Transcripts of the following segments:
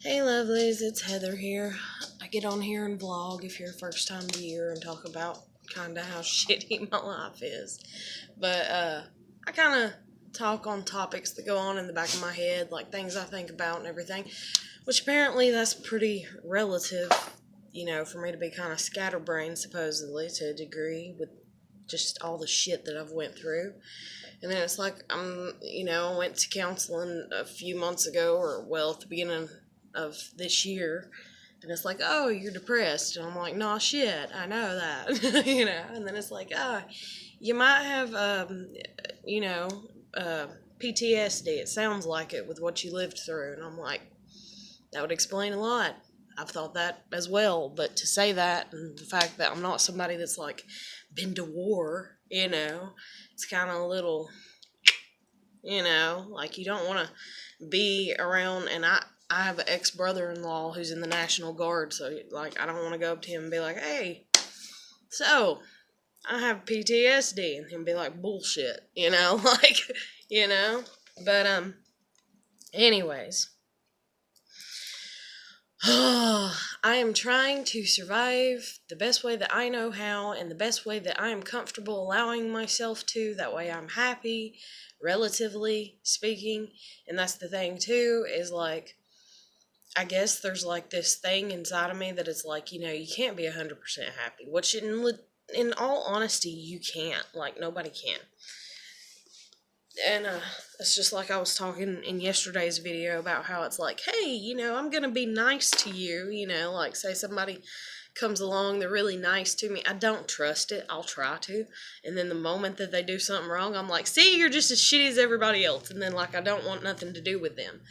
Hey lovelies, it's Heather here. I get on here and vlog if you're first time viewer and talk about kinda how shitty my life is. But I kinda talk on topics that go on in the back of my head, like things I think about and everything. Which apparently that's pretty relative, for me to be kinda scatterbrained supposedly to a degree with just all the shit that I've went through. And then it's like I went to counseling a few months ago, at the beginning of this year, and it's like, oh, you're depressed, and I'm like, nah, shit, I know that, And then it's like, you might have, PTSD. It sounds like it with what you lived through, and I'm like, that would explain a lot. I've thought that as well, but to say that and the fact that I'm not somebody that's like been to war, it's kind of a little, like you don't want to be around. And I have an ex-brother-in-law who's in the National Guard, so like I don't want to go up to him and be like, hey, so I have PTSD, and him be like, bullshit, like, but anyways. I am trying to survive the best way that I know how and the best way that I am comfortable allowing myself to. That way I'm happy, relatively speaking. And that's the thing too, is like, I guess there's like this thing inside of me that is like, you can't be 100% happy, which in all honesty, you can't. Like, nobody can. And it's just like I was talking in yesterday's video about how it's like, hey, I'm going to be nice to you, like say somebody comes along, they're really nice to me. I don't trust it. I'll try to. And then the moment that they do something wrong, I'm like, see, you're just as shitty as everybody else. And then like, I don't want nothing to do with them.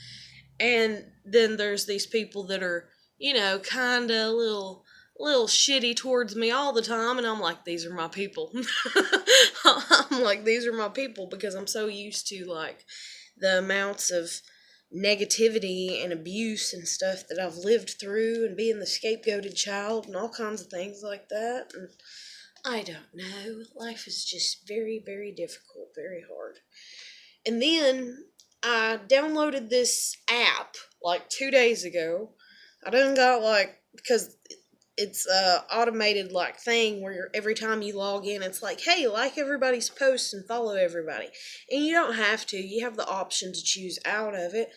And then there's these people that are, kind of little shitty towards me all the time, and I'm like, these are my people. I'm like, these are my people, because I'm so used to like the amounts of negativity and abuse and stuff that I've lived through, and being the scapegoated child and all kinds of things like that. And I don't know, life is just very, very difficult, very hard. And then I downloaded this app like 2 days ago. I done got like, because it's a automated like thing where every time you log in, it's like, hey, like everybody's posts and follow everybody. And you don't have to. You have the option to choose out of it.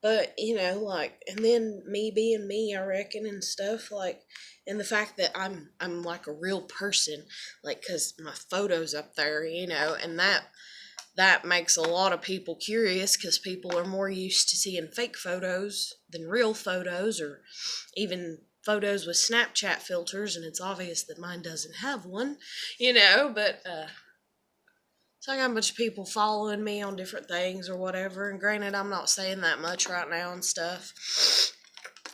But, like, and then me being me, I reckon, and stuff, like, and the fact that I'm like a real person, like, because my photo's up there, and that makes a lot of people curious, because people are more used to seeing fake photos than real photos, or even photos with Snapchat filters, and it's obvious that mine doesn't have one, but so I got a bunch of people following me on different things or whatever, and granted, I'm not saying that much right now and stuff,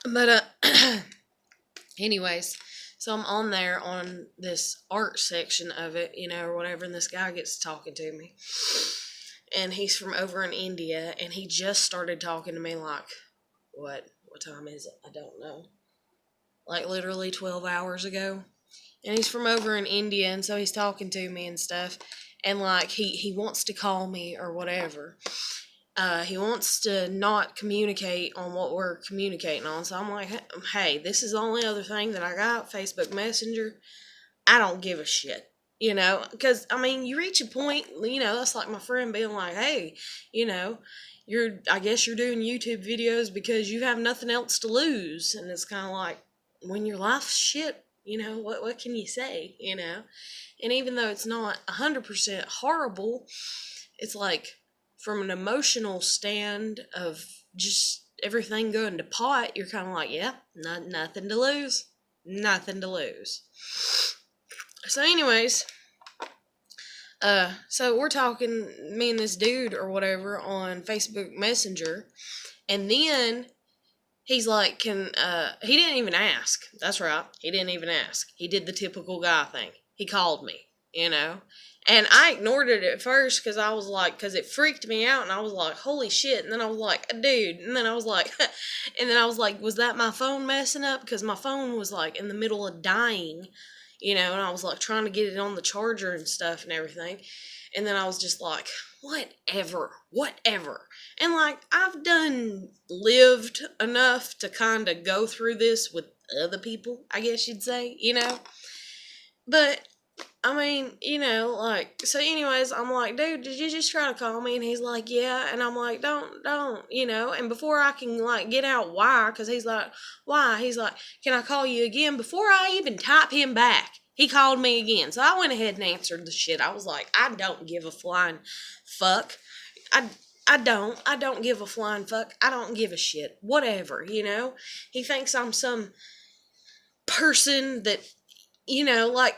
but anyways, so I'm on there on this art section of it, or whatever, and this guy gets talking to me, and he's from over in India, and he just started talking to me like, what time is it? I don't know. Like literally 12 hours ago. And he's from over in India, and so he's talking to me and stuff. And like he wants to call me or whatever. He wants to not communicate on what we're communicating on. So I'm like, hey, this is the only other thing that I got, Facebook Messenger. I don't give a shit. Because, you reach a point, that's like my friend being like, hey, I guess you're doing YouTube videos because you have nothing else to lose. And it's kind of like, when your life's shit, what can you say, And even though it's not 100% horrible, it's like, from an emotional stand of just everything going to pot, you're kind of like, yeah, nothing to lose. Nothing to lose. So anyways, so we're talking, me and this dude or whatever, on Facebook Messenger, and then he's like, he didn't even ask. That's right. He didn't even ask. He did the typical guy thing. He called me, And I ignored it at first because I was like, because it freaked me out, and I was like, holy shit. And then I was like, dude. And then I was like, was that my phone messing up? Because my phone was like in the middle of dying, and I was like trying to get it on the charger and stuff and everything. And then I was just like, whatever. And like, I've lived enough to kind of go through this with other people, I guess you'd say, But I mean, like, so anyways, I'm like, dude, did you just try to call me? And he's like, yeah. And I'm like, don't, and before I can, like, get out why, because he's like, why? He's like, can I call you again? Before I even type him back, he called me again. So I went ahead and answered the shit. I was like, I don't give a flying fuck. I don't give a flying fuck. I don't give a shit. Whatever, He thinks I'm some person that, like,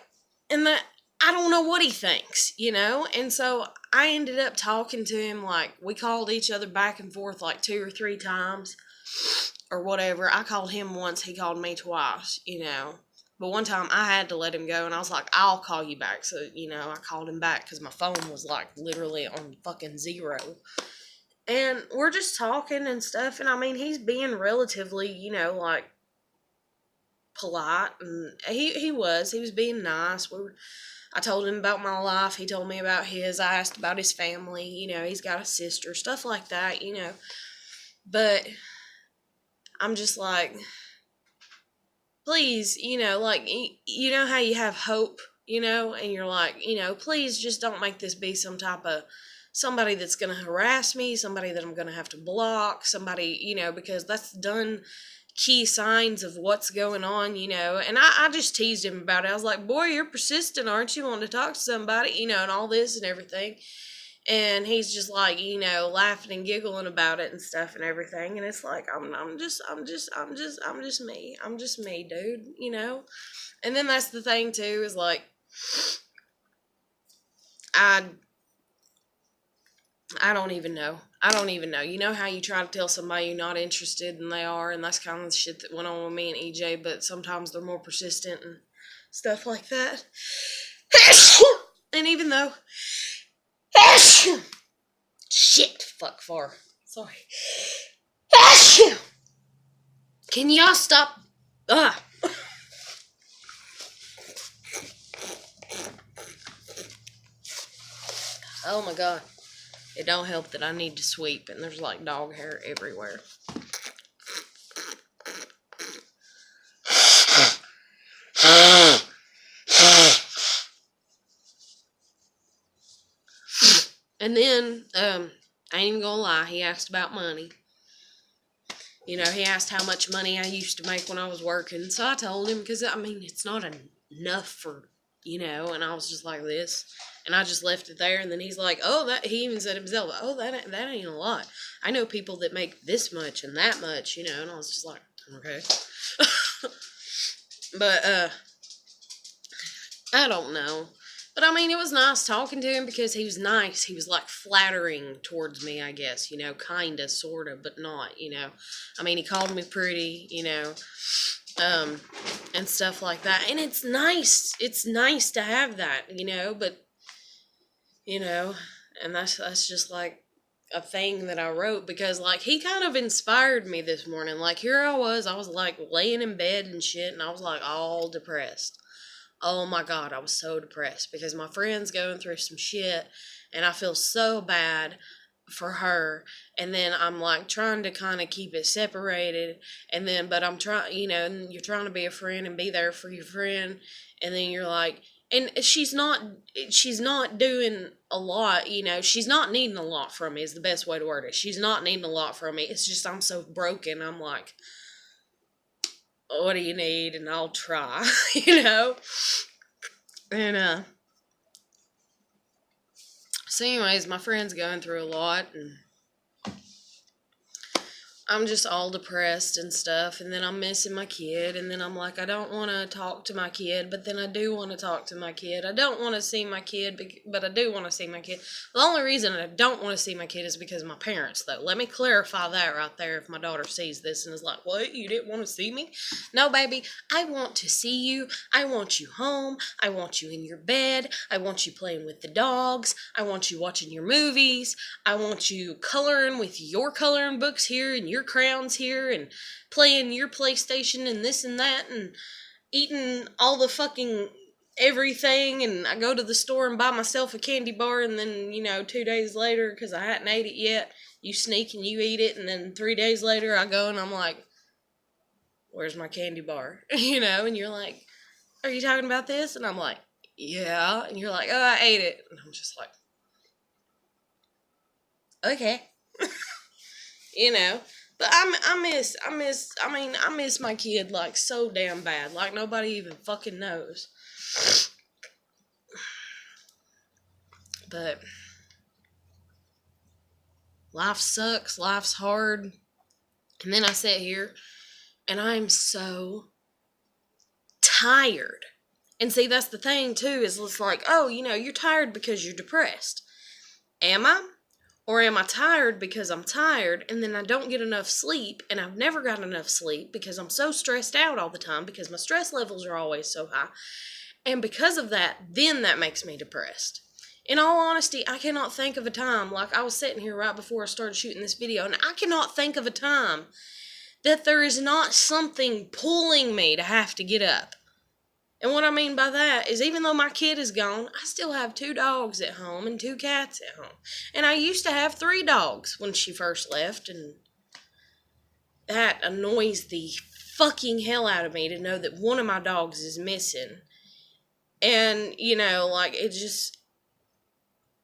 and that I don't know what he thinks, And so I ended up talking to him, like, we called each other back and forth like 2 or 3 times or whatever. I called him once, he called me twice, But one time I had to let him go, and I was like, I'll call you back. So, I called him back because my phone was like literally on fucking 0. And we're just talking and stuff, and I mean, he's being relatively, like, polite, and he was being nice. I told him about my life, he told me about his, I asked about his family, he's got a sister, stuff like that, but I'm just like, please, like, you know how you have hope, and you're like, please just don't make this be some type of somebody that's going to harass me, somebody that I'm going to have to block, somebody, because that's done key signs of what's going on, and I just teased him about it. I was like, boy, you're persistent, aren't you, wanting to talk to somebody, and all this and everything. And he's just like, laughing and giggling about it and stuff and everything. And it's like, I'm just me. I'm just me, dude, And then that's the thing too, is like, I don't even know. You know how you try to tell somebody you're not interested and they are, and that's kind of the shit that went on with me and EJ, but sometimes they're more persistent and stuff like that. And even though shit, fuck far. Sorry. Can y'all stop? Oh my god. It don't help that I need to sweep and there's like dog hair everywhere. And then, I ain't even gonna lie, he asked about money. He asked how much money I used to make when I was working. So I told him, because, I mean, it's not enough for, and I was just like this. And I just left it there. And then he's like, oh, he even said himself, oh, that ain't a lot. I know people that make this much and that much, and I was just like, okay. But, I don't know. But, I mean, it was nice talking to him because he was nice. He was, like, flattering towards me, I guess, kind of, sort of, but not, I mean, he called me pretty, and stuff like that. And it's nice. It's nice to have that, but, and that's just, like, a thing that I wrote because, like, he kind of inspired me this morning. Like, here I was, like, laying in bed and shit, and I was, like, all depressed. Oh my god, I was so depressed because my friend's going through some shit and I feel so bad for her. And then I'm like trying to kind of keep it separated. And then, but I'm trying, and you're trying to be a friend and be there for your friend. And then you're like, and she's not doing a lot, she's not needing a lot from me is the best way to word it. She's not needing a lot from me. It's just, I'm so broken. I'm like, what do you need? And I'll try, And, so anyways, my friend's going through a lot, and I'm just all depressed and stuff, and then I'm missing my kid, and then I'm like, I don't want to talk to my kid, but then I do want to talk to my kid. I don't want to see my kid, but I do want to see my kid. The only reason I don't want to see my kid is because of my parents, though. Let me clarify that right there if my daughter sees this and is like, what, you didn't want to see me? No, baby, I want to see you. I want you home. I want you in your bed. I want you playing with the dogs. I want you watching your movies. I want you coloring with your coloring books here and your crayons here and playing your PlayStation and this and that and eating all the fucking everything, and I go to the store and buy myself a candy bar, and then, 2 days later, because I hadn't ate it yet, you sneak and you eat it, and then 3 days later I go and I'm like, where's my candy bar? And you're like, are you talking about this? And I'm like, yeah. And you're like, oh, I ate it. And I'm just like, okay. But I miss my kid like so damn bad. Like nobody even fucking knows. But life sucks, life's hard. And then I sit here and I'm so tired. And see, that's the thing too, is it's like, oh, you're tired because you're depressed. Am I? Or am I tired because I'm tired and then I don't get enough sleep, and I've never got enough sleep because I'm so stressed out all the time because my stress levels are always so high. And because of that, then that makes me depressed. In all honesty, I cannot think of a time, like I was sitting here right before I started shooting this video, and I cannot think of a time that there is not something pulling me to have to get up. And what I mean by that is, even though my kid is gone, I still have 2 dogs at home and 2 cats at home. And I used to have 3 dogs when she first left, and that annoys the fucking hell out of me to know that one of my dogs is missing. And,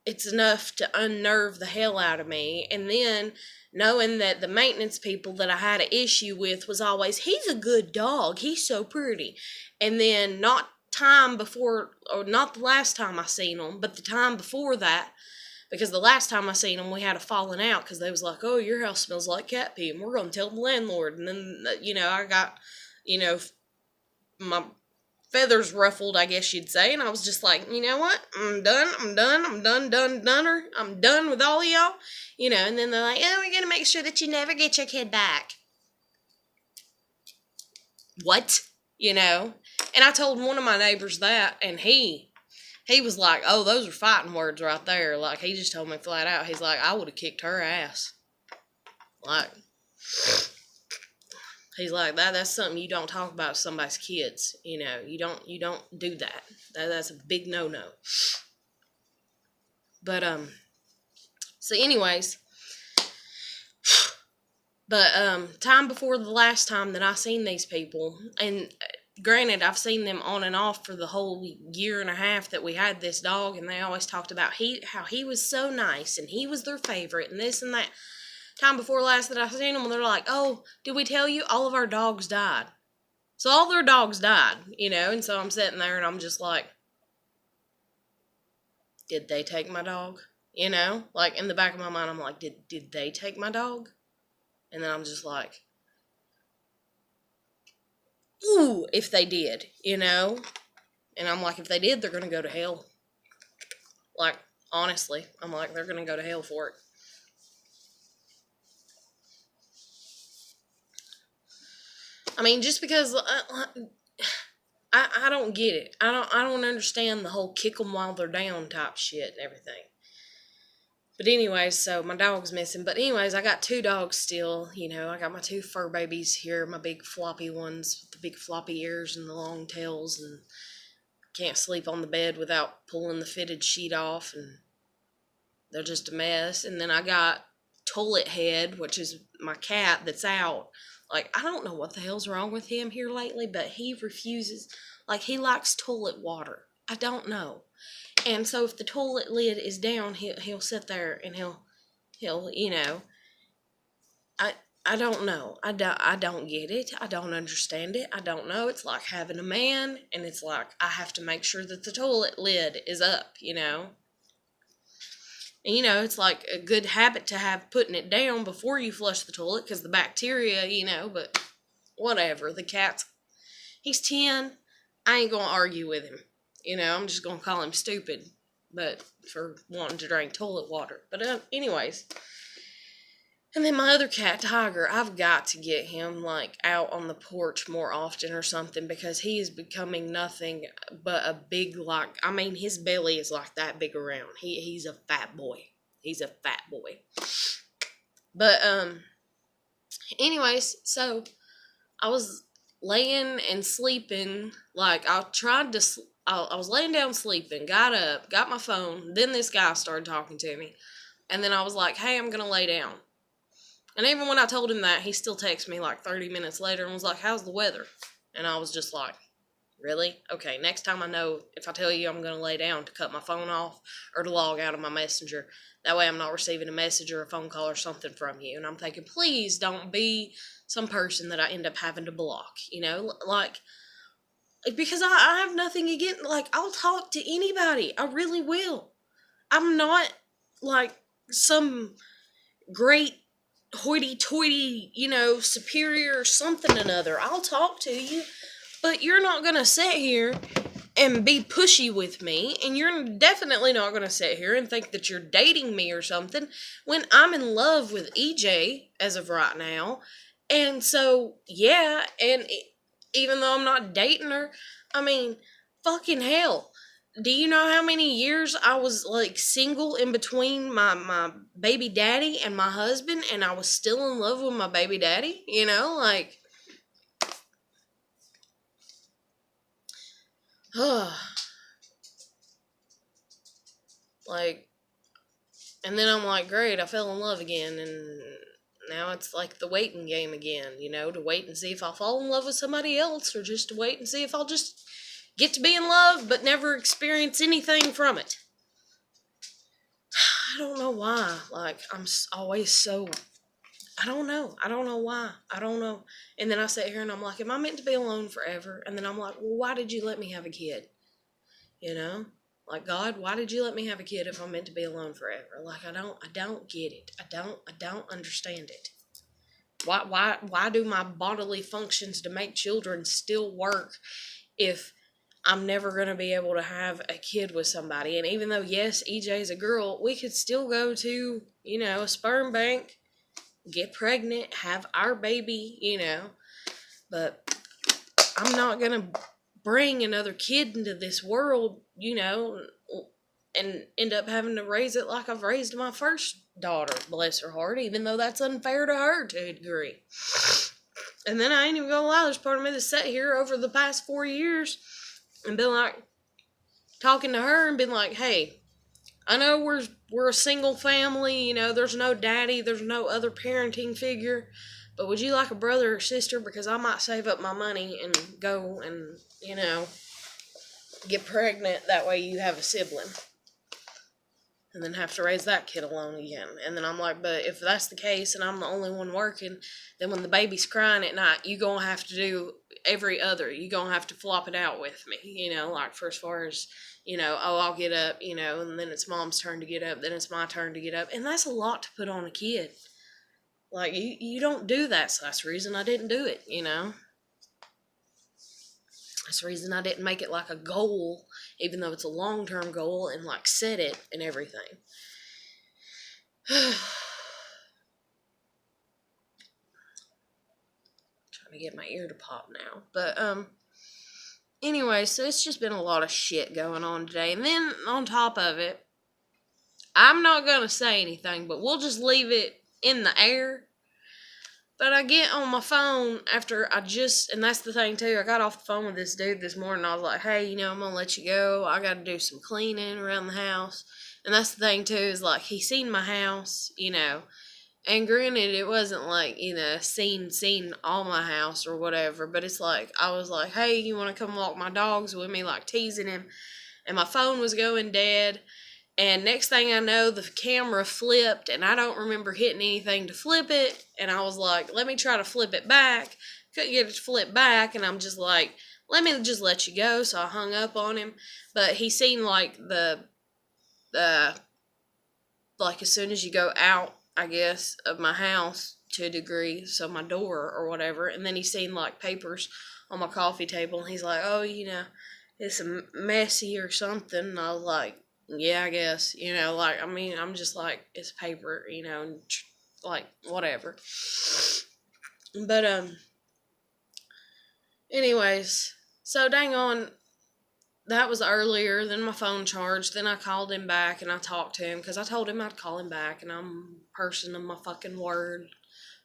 it's enough to unnerve the hell out of me. And then knowing that the maintenance people that I had an issue with was always, he's a good dog, he's so pretty. And then not the last time I seen them, but the time before that, because the last time I seen them, we had a falling out because they was like, oh, your house smells like cat pee, and we're going to tell the landlord. And then, I got, my feathers ruffled, I guess you'd say, and I was just like, you know what, I'm done with all of y'all, and then they're like, oh, we're going to make sure that you never get your kid back. What? And I told one of my neighbors that, and he was like, oh, those are fighting words right there. Like, he just told me flat out, he's like, I would have kicked her ass. Like, he's like, that's something you don't talk about with somebody's kids. You don't do that. That's a big no-no. But, so anyways, time before the last time that I seen these people, and granted, I've seen them on and off for the whole year and a half that we had this dog, and they always talked about how he was so nice, and he was their favorite, and this and that. Time before last that I seen them, they're like, oh, did we tell you all of our dogs died? So all their dogs died, and so I'm sitting there and I'm just like, did they take my dog? Like in the back of my mind, I'm like, did they take my dog? And then I'm just like, ooh, if they did, And I'm like, if they did, they're going to go to hell. Like, honestly, I'm like, they're going to go to hell for it. I mean, just because I don't get it. I don't understand the whole kick them while they're down type shit and everything. But anyways, so my dog's missing. But anyways, I got 2 dogs still. I got my 2 fur babies here, my big floppy ones with the big floppy ears and the long tails, and can't sleep on the bed without pulling the fitted sheet off, and they're just a mess. And then I got Toilet Head, which is my cat that's out. Like, I don't know what the hell's wrong with him here lately, but he refuses, like, he likes toilet water. I don't know. And so if the toilet lid is down, he'll sit there and he'll I don't know. I don't get it. I don't understand it. I don't know. It's like having a man, and it's like I have to make sure that the toilet lid is up, And, it's like a good habit to have putting it down before you flush the toilet because the bacteria, but whatever. The cat's, he's 10. I ain't going to argue with him. I'm just going to call him stupid, but for wanting to drink toilet water. But anyways, and then my other cat, Tiger, I've got to get him, like, out on the porch more often or something, because he is becoming nothing but a big, his belly is like that big around. He's a fat boy. He's a fat boy. But, anyways, so I was laying and sleeping, like, I tried to I was laying down sleeping, got up, got my phone. Then this guy started talking to me. And then I was like, hey, I'm going to lay down. And even when I told him that, he still texted me like 30 minutes later and was like, how's the weather? And I was just like, really? Okay, next time I know if I tell you I'm going to lay down to cut my phone off or to log out of my messenger. That way I'm not receiving a message or a phone call or something from you. And I'm thinking, please don't be some person that I end up having to block, like, because I have nothing against, like, I'll talk to anybody. I really will. I'm not like some great hoity-toity, superior or something or another. I'll talk to you, but you're not going to sit here and be pushy with me, and you're definitely not going to sit here and think that you're dating me or something when I'm in love with EJ as of right now. And so, yeah, and even though I'm not dating her, I mean, fucking hell. Do you know how many years I was, like, single in between my baby daddy and my husband, and I was still in love with my baby daddy? Like, like, and then I'm like, great, I fell in love again, and now it's like the waiting game again, to wait and see if I'll fall in love with somebody else, or just to wait and see if I'll just get to be in love but never experience anything from it. I don't know why. Like, I'm always so, I don't know why. I don't know. And then I sit here and I'm like, am I meant to be alone forever? And then I'm like, well, why did you let me have a kid? Like, God, why did you let me have a kid if I'm meant to be alone forever? Like, I don't get it. I don't understand it. Why do my bodily functions to make children still work if I'm never going to be able to have a kid with somebody? And even though, yes, EJ's a girl, we could still go to, a sperm bank, get pregnant, have our baby, but I'm not going to bring another kid into this world, and end up having to raise it like I've raised my first daughter, bless her heart, even though that's unfair to her to a degree. And then I ain't even gonna lie, there's part of me that sat here over the past 4 years and been like, talking to her and been like, hey, I know we're a single family, there's no daddy, there's no other parenting figure, but would you like a brother or sister? Because I might save up my money and go and, get pregnant. That way you have a sibling. And then have to raise that kid alone again. And then I'm like, but if that's the case and I'm the only one working, then when the baby's crying at night, you gonna have to do every other. You gonna have to flop it out with me, like, for as far as, I'll get up, and then it's mom's turn to get up, then it's my turn to get up. And that's a lot to put on a kid. Like, you don't do that, so that's the reason I didn't do it, That's the reason I didn't make it like a goal, even though it's a long-term goal, and like set it and everything. Trying to get my ear to pop now. But anyway, so it's just been a lot of shit going on today. And then on top of it, I'm not gonna say anything, but we'll just leave it in the air. But I get on my phone after and that's the thing too, I got off the phone with this dude this morning. I was like, hey, I'm gonna let you go. I gotta do some cleaning around the house. And that's the thing too, is like, he seen my house, and granted, it wasn't like, seen all my house or whatever, but it's like, I was like, hey, you wanna come walk my dogs with me, like teasing him. And my phone was going dead. And next thing I know, the camera flipped, and I don't remember hitting anything to flip it. And I was like, let me try to flip it back. Couldn't get it to flip back, and I'm just like, let me just let you go. So I hung up on him. But he seen, like, like, as soon as you go out, I guess, of my house to a degree, so my door or whatever, and then he seen, like, papers on my coffee table, and he's like, oh, it's messy or something. And I was like, yeah, I guess, like, I mean, I'm just like, it's paper, like, whatever. But, anyways, so dang on, that was earlier, then my phone charged, then I called him back and I talked to him, because I told him I'd call him back, and I'm a person of my fucking word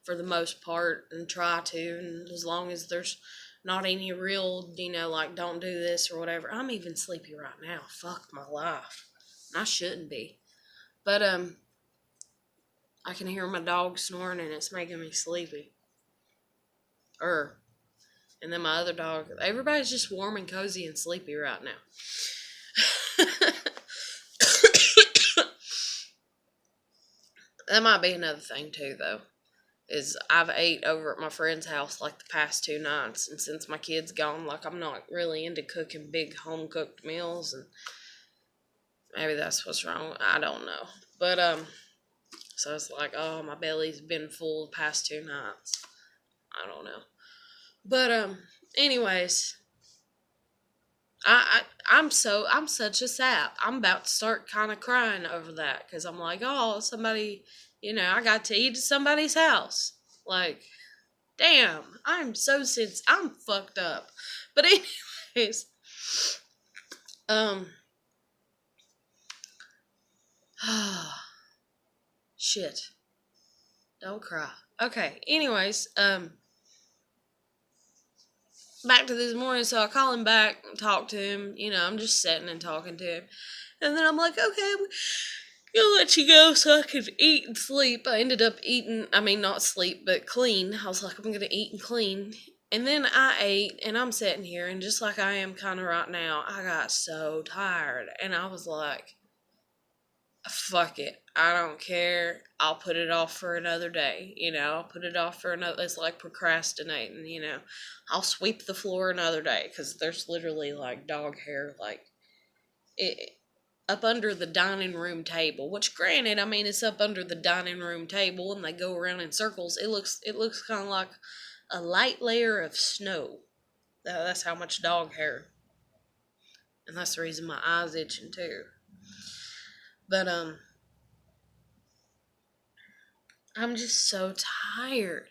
for the most part, and try to, and as long as there's not any real, like, don't do this or whatever. I'm even sleepy right now. Fuck my life. I shouldn't be. But, I can hear my dog snoring and it's making me sleepy. And then my other dog, everybody's just warm and cozy and sleepy right now. That might be another thing too, though. Is I've ate over at my friend's house like the past 2 nights, and since my kid's gone, like, I'm not really into cooking big home cooked meals, and maybe that's what's wrong. I don't know. But so it's like, oh, my belly's been full the past 2 nights. I don't know. But anyways, I'm such a sap. I'm about to start kind of crying over that because I'm like, oh, somebody, I got to eat at somebody's house. Like, damn, I'm fucked up. But anyways, shit, don't cry. Okay, anyways, back to this morning, so I call him back and talk to him. I'm just sitting and talking to him. And then I'm like, okay, I'm gonna let you go so I could eat and sleep. I ended up eating, not sleep, but clean. I was like, I'm gonna eat and clean. And then I ate, and I'm sitting here, and just like I am kind of right now, I got so tired. And I was like, fuck it. I don't care. I'll put it off for another day. I'll put it off for another. It's like procrastinating, I'll sweep the floor another day because there's literally like dog hair, like up under the dining room table. Which, granted, it's up under the dining room table and they go around in circles. It looks kind of like a light layer of snow. That's how much dog hair. And that's the reason my eyes itching too. But I'm just so tired.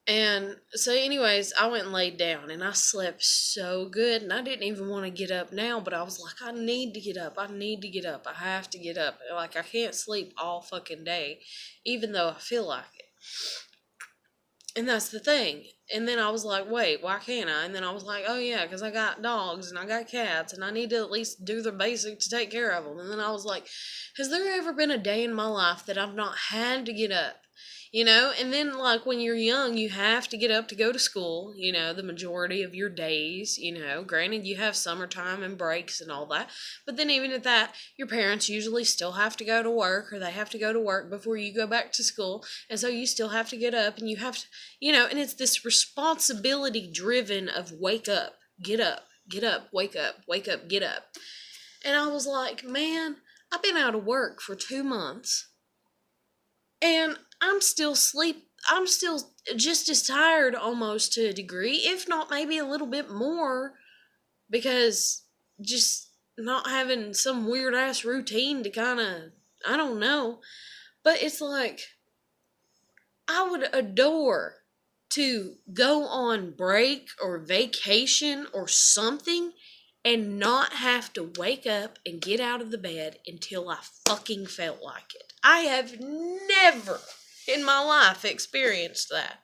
And so anyways, I went and laid down and I slept so good, and I didn't even want to get up now, but I was like, I need to get up. I have to get up. Like, I can't sleep all fucking day, even though I feel like it. And that's the thing. And then I was like, wait, why can't I? And then I was like, oh yeah, because I got dogs and I got cats and I need to at least do the basic to take care of them. And then I was like, has there ever been a day in my life that I've not had to get up? And then, like, when you're young, you have to get up to go to school, the majority of your days, Granted, you have summertime and breaks and all that. But then even at that, your parents usually still have to go to work, or they have to go to work before you go back to school. And so you still have to get up, and you have to, and it's this responsibility driven of wake up, get up, wake up, get up. And I was like, man, I've been out of work for 2 months. And I'm still just as tired almost to a degree, if not maybe a little bit more, because just not having some weird ass routine to kind of, I don't know. But it's like, I would adore to go on break or vacation or something and not have to wake up and get out of the bed until I fucking felt like it. I have never in my life experienced that.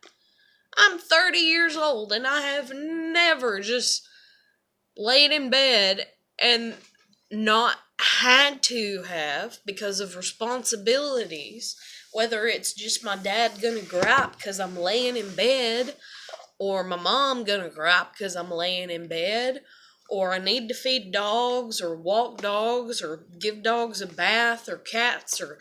I'm 30 years old and I have never just laid in bed and not had to have, because of responsibilities, whether it's just my dad gonna gripe because I'm laying in bed, or my mom gonna gripe because I'm laying in bed, or I need to feed dogs or walk dogs or give dogs a bath, or cats, or,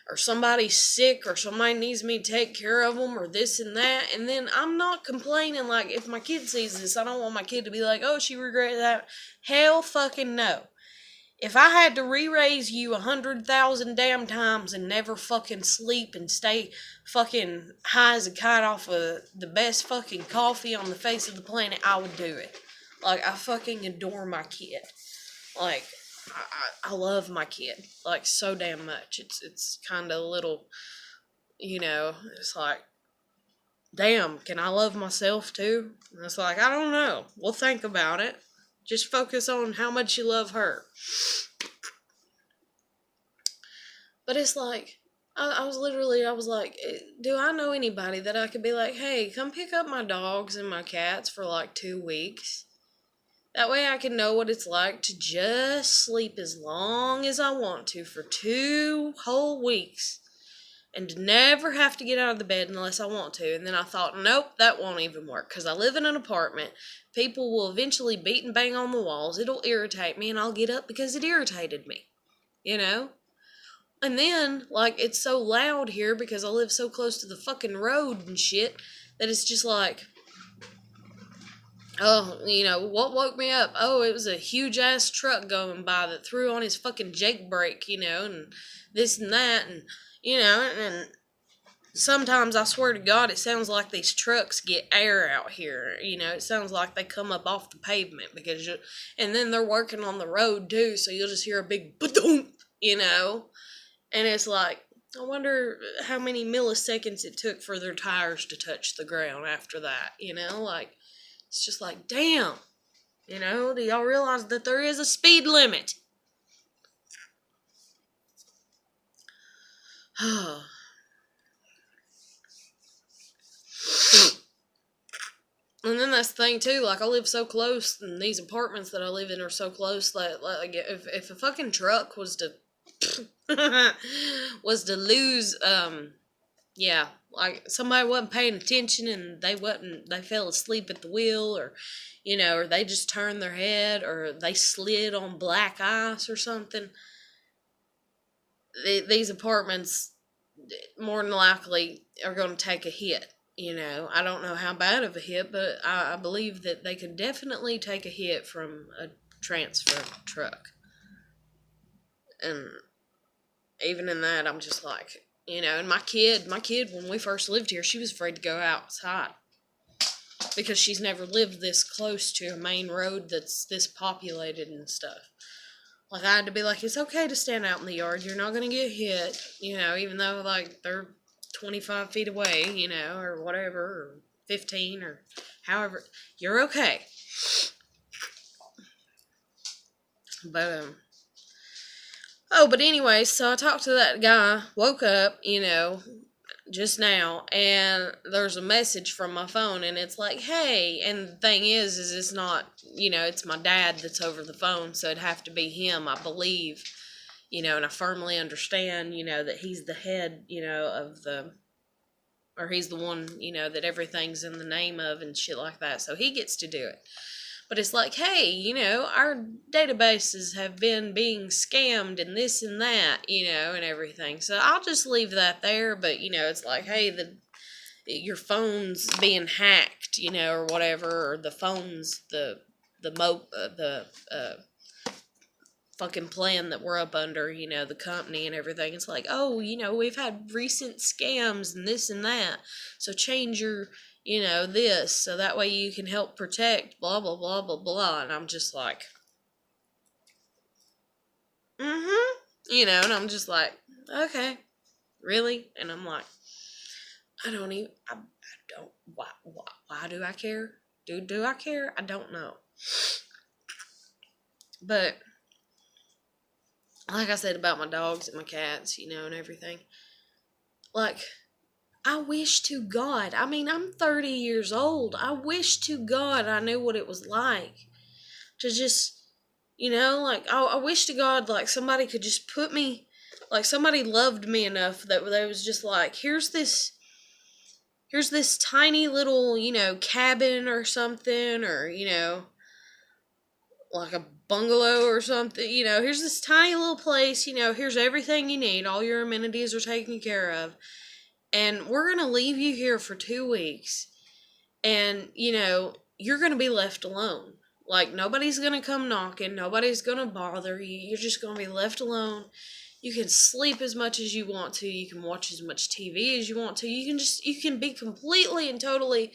or somebody's sick or somebody needs me to take care of them, or this and that. And then I'm not complaining. Like, if my kid sees this, I don't want my kid to be like, oh, she regretted that. Hell fucking no. If I had to re-raise you 100,000 damn times and never fucking sleep and stay fucking high as a kite off of the best fucking coffee on the face of the planet, I would do it. Like, I fucking adore my kid. Like, I love my kid, like, so damn much. It's kind of a little, it's like, damn, can I love myself too? And it's like, I don't know. We'll think about it. Just focus on how much you love her. But it's like, I was like, do I know anybody that I could be like, hey, come pick up my dogs and my cats for like 2 weeks? That way I can know what it's like to just sleep as long as I want to for 2 whole weeks and never have to get out of the bed unless I want to. And then I thought, nope, that won't even work because I live in an apartment. People will eventually beat and bang on the walls. It'll irritate me and I'll get up because it irritated me, you know? And then, like, it's so loud here because I live so close to the fucking road and shit that it's just like, oh, you know, what woke me up? Oh, it was a huge ass truck going by that threw on his fucking Jake brake, you know, and this and that, and, you know, and sometimes I swear to God, it sounds like these trucks get air out here, you know, it sounds like they come up off the pavement because and then they're working on the road too, so you'll just hear a big ba-doom, you know. And it's like, I wonder how many milliseconds it took for their tires to touch the ground after that, you know? Like, it's just like, damn, you know? Do y'all realize that there is a speed limit? And then that's the thing, too. Like, I live so close, and these apartments that I live in are so close that, like, if a fucking truck was to was to lose, yeah, like somebody wasn't paying attention and they fell asleep at the wheel, or, you know, or they just turned their head, or they slid on black ice or something. These apartments more than likely are going to take a hit. You know, I don't know how bad of a hit, but I believe that they could definitely take a hit from a transfer truck. And even in that, I'm just like, you know, and my kid, when we first lived here, she was afraid to go outside because she's never lived this close to a main road that's this populated and stuff. Like, I had to be like, it's okay to stand out in the yard. You're not going to get hit, you know, even though, like, they're 25 feet away, you know, or whatever, or 15, or however. You're okay. But, oh, but anyway, so I talked to that guy, woke up, you know, just now, and there's a message from my phone, and it's like, hey, and the thing is it's not, you know, it's my dad that's over the phone, so it'd have to be him, I believe, you know, and I firmly understand, you know, that he's the head, you know, or he's the one, you know, that everything's in the name of and shit like that, so he gets to do it. But it's like, hey, you know, our databases have been being scammed and this and that, you know, and everything. So I'll just leave that there. But, you know, it's like, hey, your phone's being hacked, you know, or whatever, or the phone's the fucking plan that we're up under, you know, the company and everything. It's like, oh, you know, we've had recent scams and this and that. So change your, you know, this, so that way you can help protect, blah, blah, blah, blah, blah. And I'm just like, you know, and I'm just like, okay, really? And I'm like, I don't, why do I care? Do I care? I don't know. But, like I said about my dogs and my cats, you know, and everything, like, I wish to God, I mean, I'm 30 years old. I wish to God I knew what it was like to just, you know, like, I wish to God, like, somebody could just put me, like, somebody loved me enough that they was just like, here's this tiny little, you know, cabin or something, or, you know, like a bungalow or something, you know, here's this tiny little place, you know, here's everything you need, all your amenities are taken care of. And we're going to leave you here for 2 weeks. And, you know, you're going to be left alone. Like, nobody's going to come knocking. Nobody's going to bother you. You're just going to be left alone. You can sleep as much as you want to. You can watch as much TV as you want to. You can be completely and totally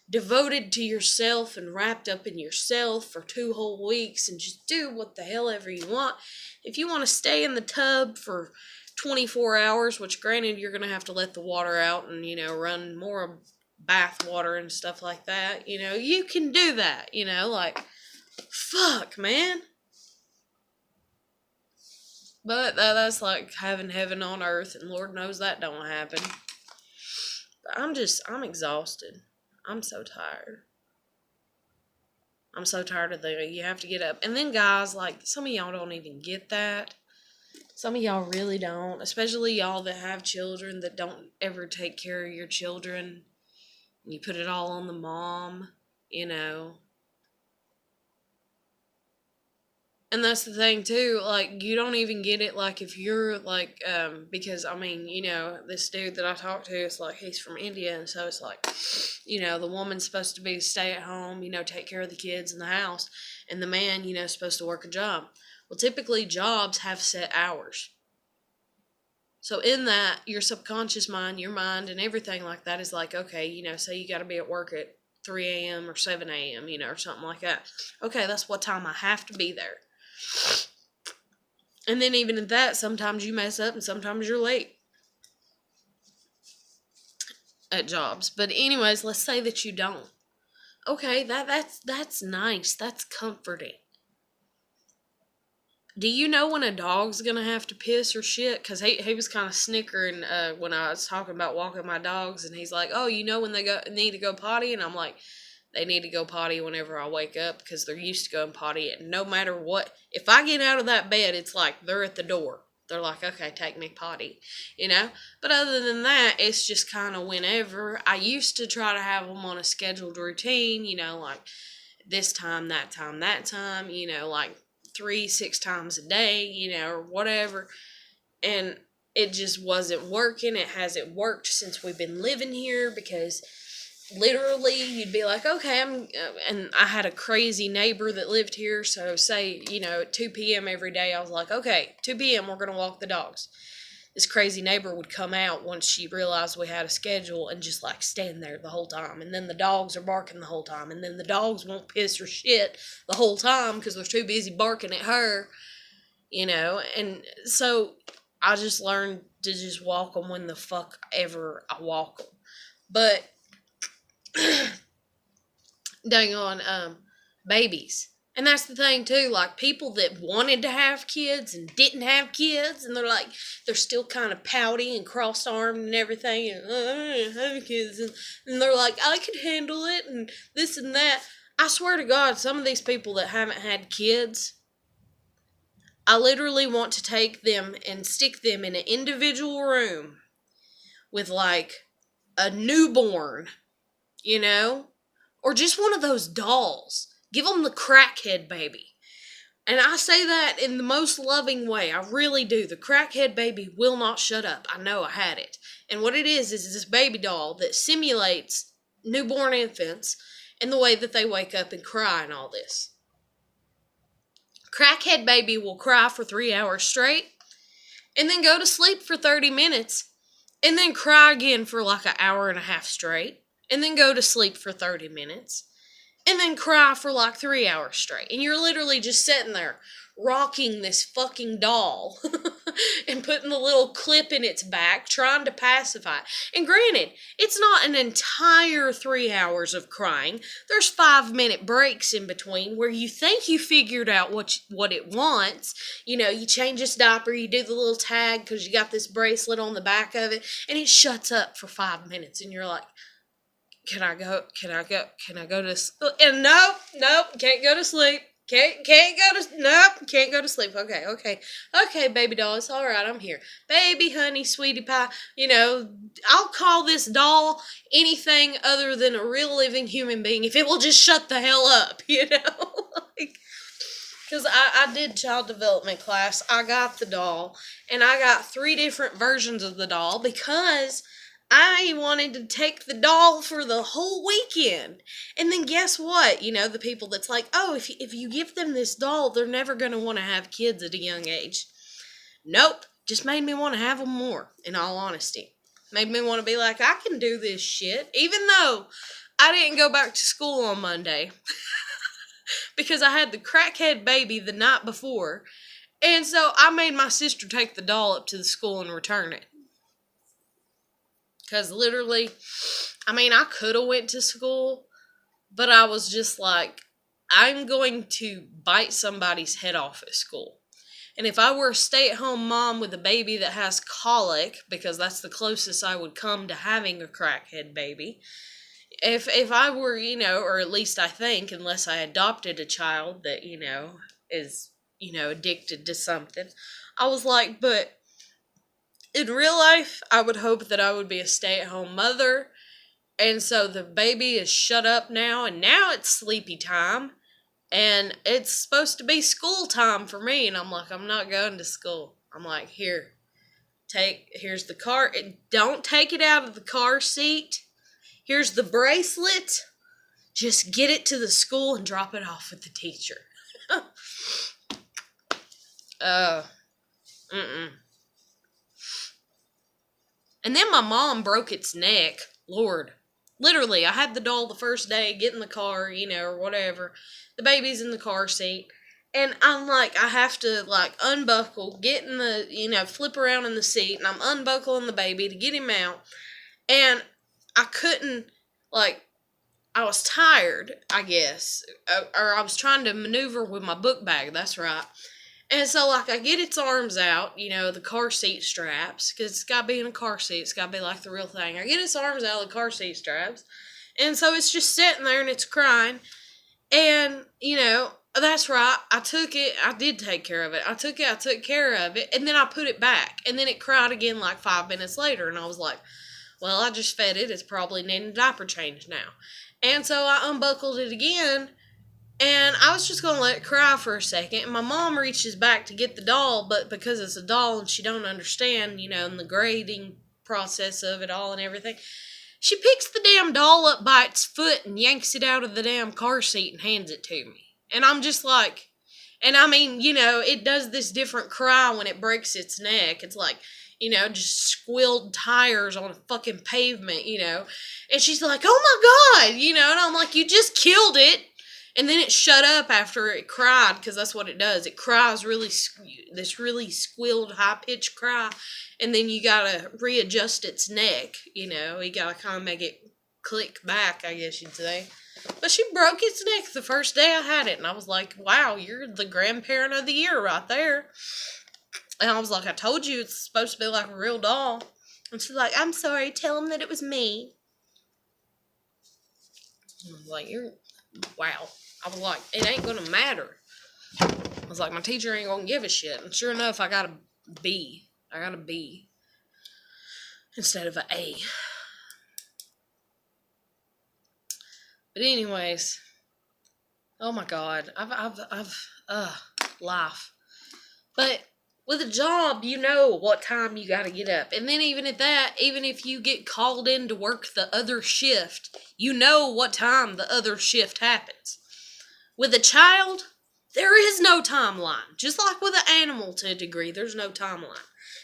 devoted to yourself and wrapped up in yourself for 2 whole weeks and just do what the hell ever you want. If you want to stay in the tub for 24 hours, which granted you're going to have to let the water out and, you know, run more bath water and stuff like that, you know, you can do that, you know, like, fuck, man. But that's like having heaven on earth, and Lord knows that don't happen. But I'm exhausted. I'm so tired. I'm so tired of the you have to get up. And then guys, like, some of y'all don't even get that. Some of y'all really don't. Especially y'all that have children that don't ever take care of your children. And you put it all on the mom, you know. And that's the thing too, like, you don't even get it, like, if you're, like, because, I mean, you know, this dude that I talked to, it's like, he's from India, and so it's like, you know, the woman's supposed to be stay at home, you know, take care of the kids in the house, and the man, you know, is supposed to work a job. Well, typically, jobs have set hours. So in that, your subconscious mind, your mind, and everything like that is like, okay, you know, say you got to be at work at 3 a.m. or 7 a.m., you know, or something like that. Okay, that's what time I have to be there. And then even at that, sometimes you mess up and sometimes you're late at jobs. But anyways, let's say that you don't. Okay, that's nice. That's comforting. Do you know when a dog's gonna have to piss or shit? Cause he was kind of snickering when I was talking about walking my dogs, and he's like, "Oh, you know when they need to go potty?" And I'm like, they need to go potty whenever I wake up because they're used to going potty. And no matter what, if I get out of that bed, it's like they're at the door. They're like, okay, take me potty, you know? But other than that, it's just kind of whenever. I used to try to have them on a scheduled routine, you know, like this time, that time, you know, like 3-6 times a day, you know, or whatever. And it just wasn't working. It hasn't worked since we've been living here because literally you'd be like, okay, and I had a crazy neighbor that lived here, so say, you know, at 2 p.m. every day, I was like, okay, 2 p.m. we're going to walk the dogs. This crazy neighbor would come out once she realized we had a schedule and just like stand there the whole time, and then the dogs are barking the whole time, and then the dogs won't piss or shit the whole time because they're too busy barking at her, you know. And so I just learned to just walk them when the fuck ever I walk them. But dang on babies. And that's the thing too, like people that wanted to have kids and didn't have kids, and they're still kind of pouty and cross-armed and everything, and I don't have kids, and they're like, I could handle it and this and that. I swear to God, some of these people that haven't had kids, I literally want to take them and stick them in an individual room with like a newborn, you know? Or just one of those dolls. Give them the crackhead baby. And I say that in the most loving way. I really do. The crackhead baby will not shut up. I know I had it. And what it is this baby doll that simulates newborn infants and the way that they wake up and cry and all this. Crackhead baby will cry for 3 hours straight and then go to sleep for 30 minutes and then cry again for like an hour and a half straight and then go to sleep for 30 minutes, and then cry for like 3 hours straight. And you're literally just sitting there rocking this fucking doll and putting the little clip in its back, trying to pacify it. And granted, it's not an entire 3 hours of crying. There's 5-minute breaks in between where you think you figured out what it wants. You know, you change its diaper, you do the little tag because you got this bracelet on the back of it, and it shuts up for 5 minutes, and you're like, Can I go to sleep? And nope, can't go to sleep. Can't go to sleep. Okay, baby doll, it's all right. I'm here, baby, honey, sweetie pie. You know, I'll call this doll anything other than a real living human being if it will just shut the hell up. You know, because I did child development class. I got the doll, and I got 3 different versions of the doll because I wanted to take the doll for the whole weekend. And then guess what? You know, the people that's like, oh, if you give them this doll, they're never going to want to have kids at a young age. Nope. Just made me want to have them more, in all honesty. Made me want to be like, I can do this shit. Even though I didn't go back to school on Monday. Because I had the crackhead baby the night before. And so I made my sister take the doll up to the school and return it. Because literally, I mean, I could have went to school, but I was just like, I'm going to bite somebody's head off at school. And if I were a stay-at-home mom with a baby that has colic, because that's the closest I would come to having a crackhead baby, if I were, or at least I think, unless I adopted a child that, is, addicted to something, I was like, but in real life, I would hope that I would be a stay-at-home mother, and so the baby is shut up now, and now it's sleepy time, and it's supposed to be school time for me, and I'm like, I'm not going to school. I'm like, here's the car, don't take it out of the car seat. Here's the bracelet. Just get it to the school and drop it off with the teacher. And then my mom broke its neck. Lord. Literally, I had the doll the first day, get in the car, or whatever. The baby's in the car seat. And I'm like, I have to, unbuckle, get in the, flip around in the seat, and I'm unbuckling the baby to get him out. And I couldn't, I was tired, I guess, or I was trying to maneuver with my book bag, that's right. And so, I get its arms out, the car seat straps, because it's got to be in a car seat, it's got to be like the real thing. I get its arms out of the car seat straps, and so it's just sitting there and it's crying, and, that's right, I did take care of it, I took care of it, and then I put it back, and then it cried again 5 minutes later, and I was like, well, I just fed it. It's probably needing a diaper change now. And so I unbuckled it again, and I was just going to let it cry for a second. And my mom reaches back to get the doll, but because it's a doll and she don't understand, and the grading process of it all and everything, she picks the damn doll up by its foot and yanks it out of the damn car seat and hands it to me. And I'm just like, and I mean, it does this different cry when it breaks its neck. It's like, just squilled tires on a fucking pavement, and she's like, oh my God, and I'm like, you just killed it. And then it shut up after it cried, because that's what it does. It cries this really squilled, high-pitched cry, and then you gotta readjust its neck, you gotta kind of make it click back, I guess you'd say. But she broke its neck the first day I had it, and I was like, wow, you're the grandparent of the year right there. And I was like, I told you it's supposed to be like a real doll. And she's like, I'm sorry, tell him that it was me. I was like, wow. I was like, it ain't gonna matter. I was like, my teacher ain't gonna give a shit. And sure enough, I got a B. I got a B instead of an A. But anyways, oh my God, life. But with a job, you know what time you gotta get up. And then even at that, even if you get called in to work the other shift, you know what time the other shift happens. With a child, there is no timeline. Just like with an animal to a degree, there's no timeline.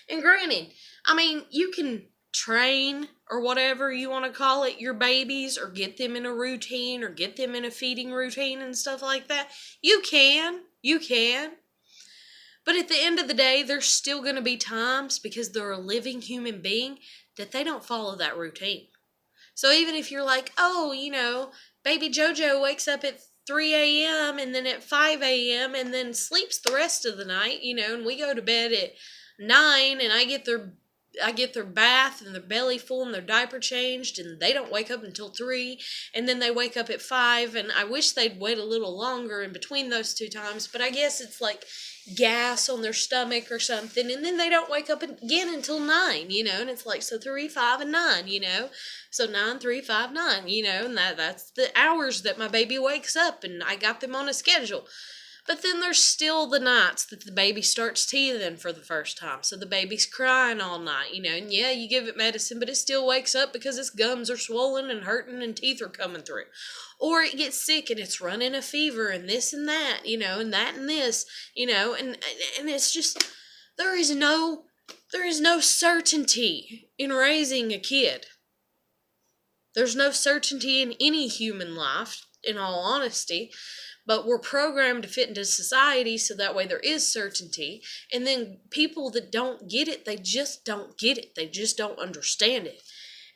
And granted, I mean, you can train or whatever you want to call it, your babies, or get them in a routine, or get them in a feeding routine and stuff like that. You can. But at the end of the day, there's still going to be times, because they're a living human being, that they don't follow that routine. So even if you're like, oh, baby JoJo wakes up at 3 a.m. and then at 5 a.m. and then sleeps the rest of the night, and we go to bed at 9, and I get their bath and their belly full and their diaper changed, and they don't wake up until 3, and then they wake up at 5, and I wish they'd wait a little longer in between those two times, but I guess it's like gas on their stomach or something, and then they don't wake up again until 9, and it's like, so 3, 5, and 9, so 9, 3, 5, 9, and that's the hours that my baby wakes up, and I got them on a schedule. But then there's still the nights that the baby starts teething for the first time. So the baby's crying all night, and yeah, you give it medicine, but it still wakes up because its gums are swollen and hurting and teeth are coming through. Or it gets sick and it's running a fever and this and that, and that and this, and it's just, there is no certainty in raising a kid. There's no certainty in any human life, in all honesty. But we're programmed to fit into society, so that way there is certainty. And then people that don't get it, they just don't get it. They just don't understand it.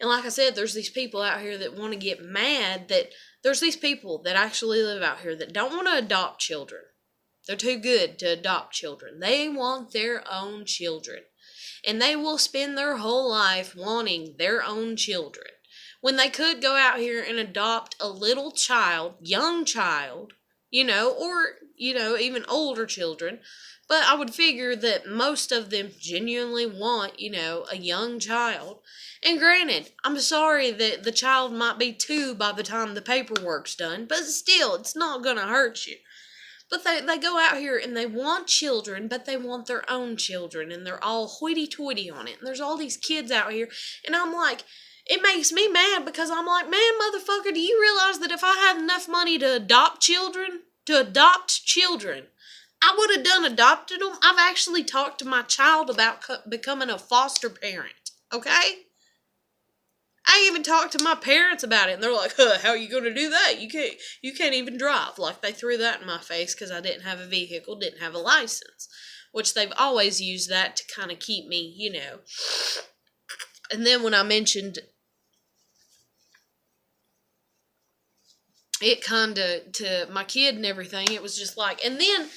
And like I said, there's these people out here that want to get mad, that there's these people that actually live out here that don't want to adopt children. They're too good to adopt children. They want their own children. And they will spend their whole life wanting their own children. When they could go out here and adopt a little child, young child, or, even older children. But I would figure that most of them genuinely want, a young child. And granted, I'm sorry that the child might be 2 by the time the paperwork's done, but still, it's not going to hurt you. But they go out here and they want children, but they want their own children, and they're all hoity-toity on it. And there's all these kids out here, and I'm like, it makes me mad because I'm like, man, motherfucker, do you realize that if I had enough money to adopt children, I would have done adopted them? I've actually talked to my child about becoming a foster parent, okay? I even talked to my parents about it, and they're like, how are you going to do that? You can't even drive. Like, they threw that in my face because I didn't have a vehicle, didn't have a license, which they've always used that to kind of keep me, And then when I mentioned it kind of to my kid and everything, it was just like, and then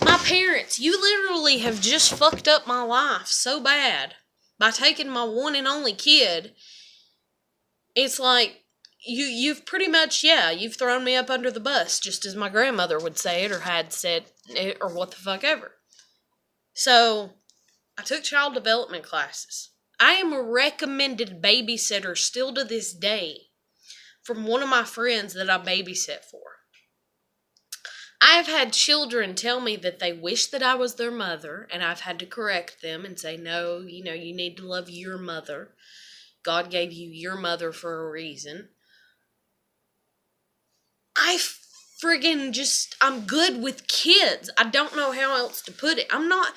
my parents, you literally have just fucked up my life so bad by taking my one and only kid. It's like, you've pretty much, you've thrown me up under the bus, just as my grandmother would say it, or had said it, or what the fuck ever. So, I took child development classes. I am a recommended babysitter still to this day from one of my friends that I babysit for. I have had children tell me that they wish that I was their mother, and I've had to correct them and say, no, you need to love your mother. God gave you your mother for a reason. I'm good with kids. I don't know how else to put it. I'm not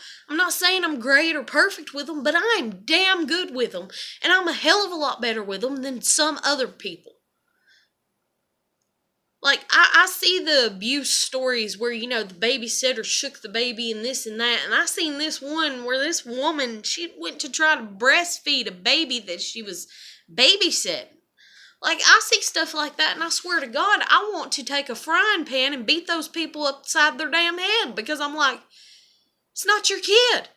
saying I'm great or perfect with them, but I'm damn good with them. And I'm a hell of a lot better with them than some other people. Like, I see the abuse stories where, the babysitter shook the baby and this and that. And I seen this one where this woman, she went to try to breastfeed a baby that she was babysitting. Like, I see stuff like that, and I swear to God, I want to take a frying pan and beat those people upside their damn head, because I'm like, it's not your kid.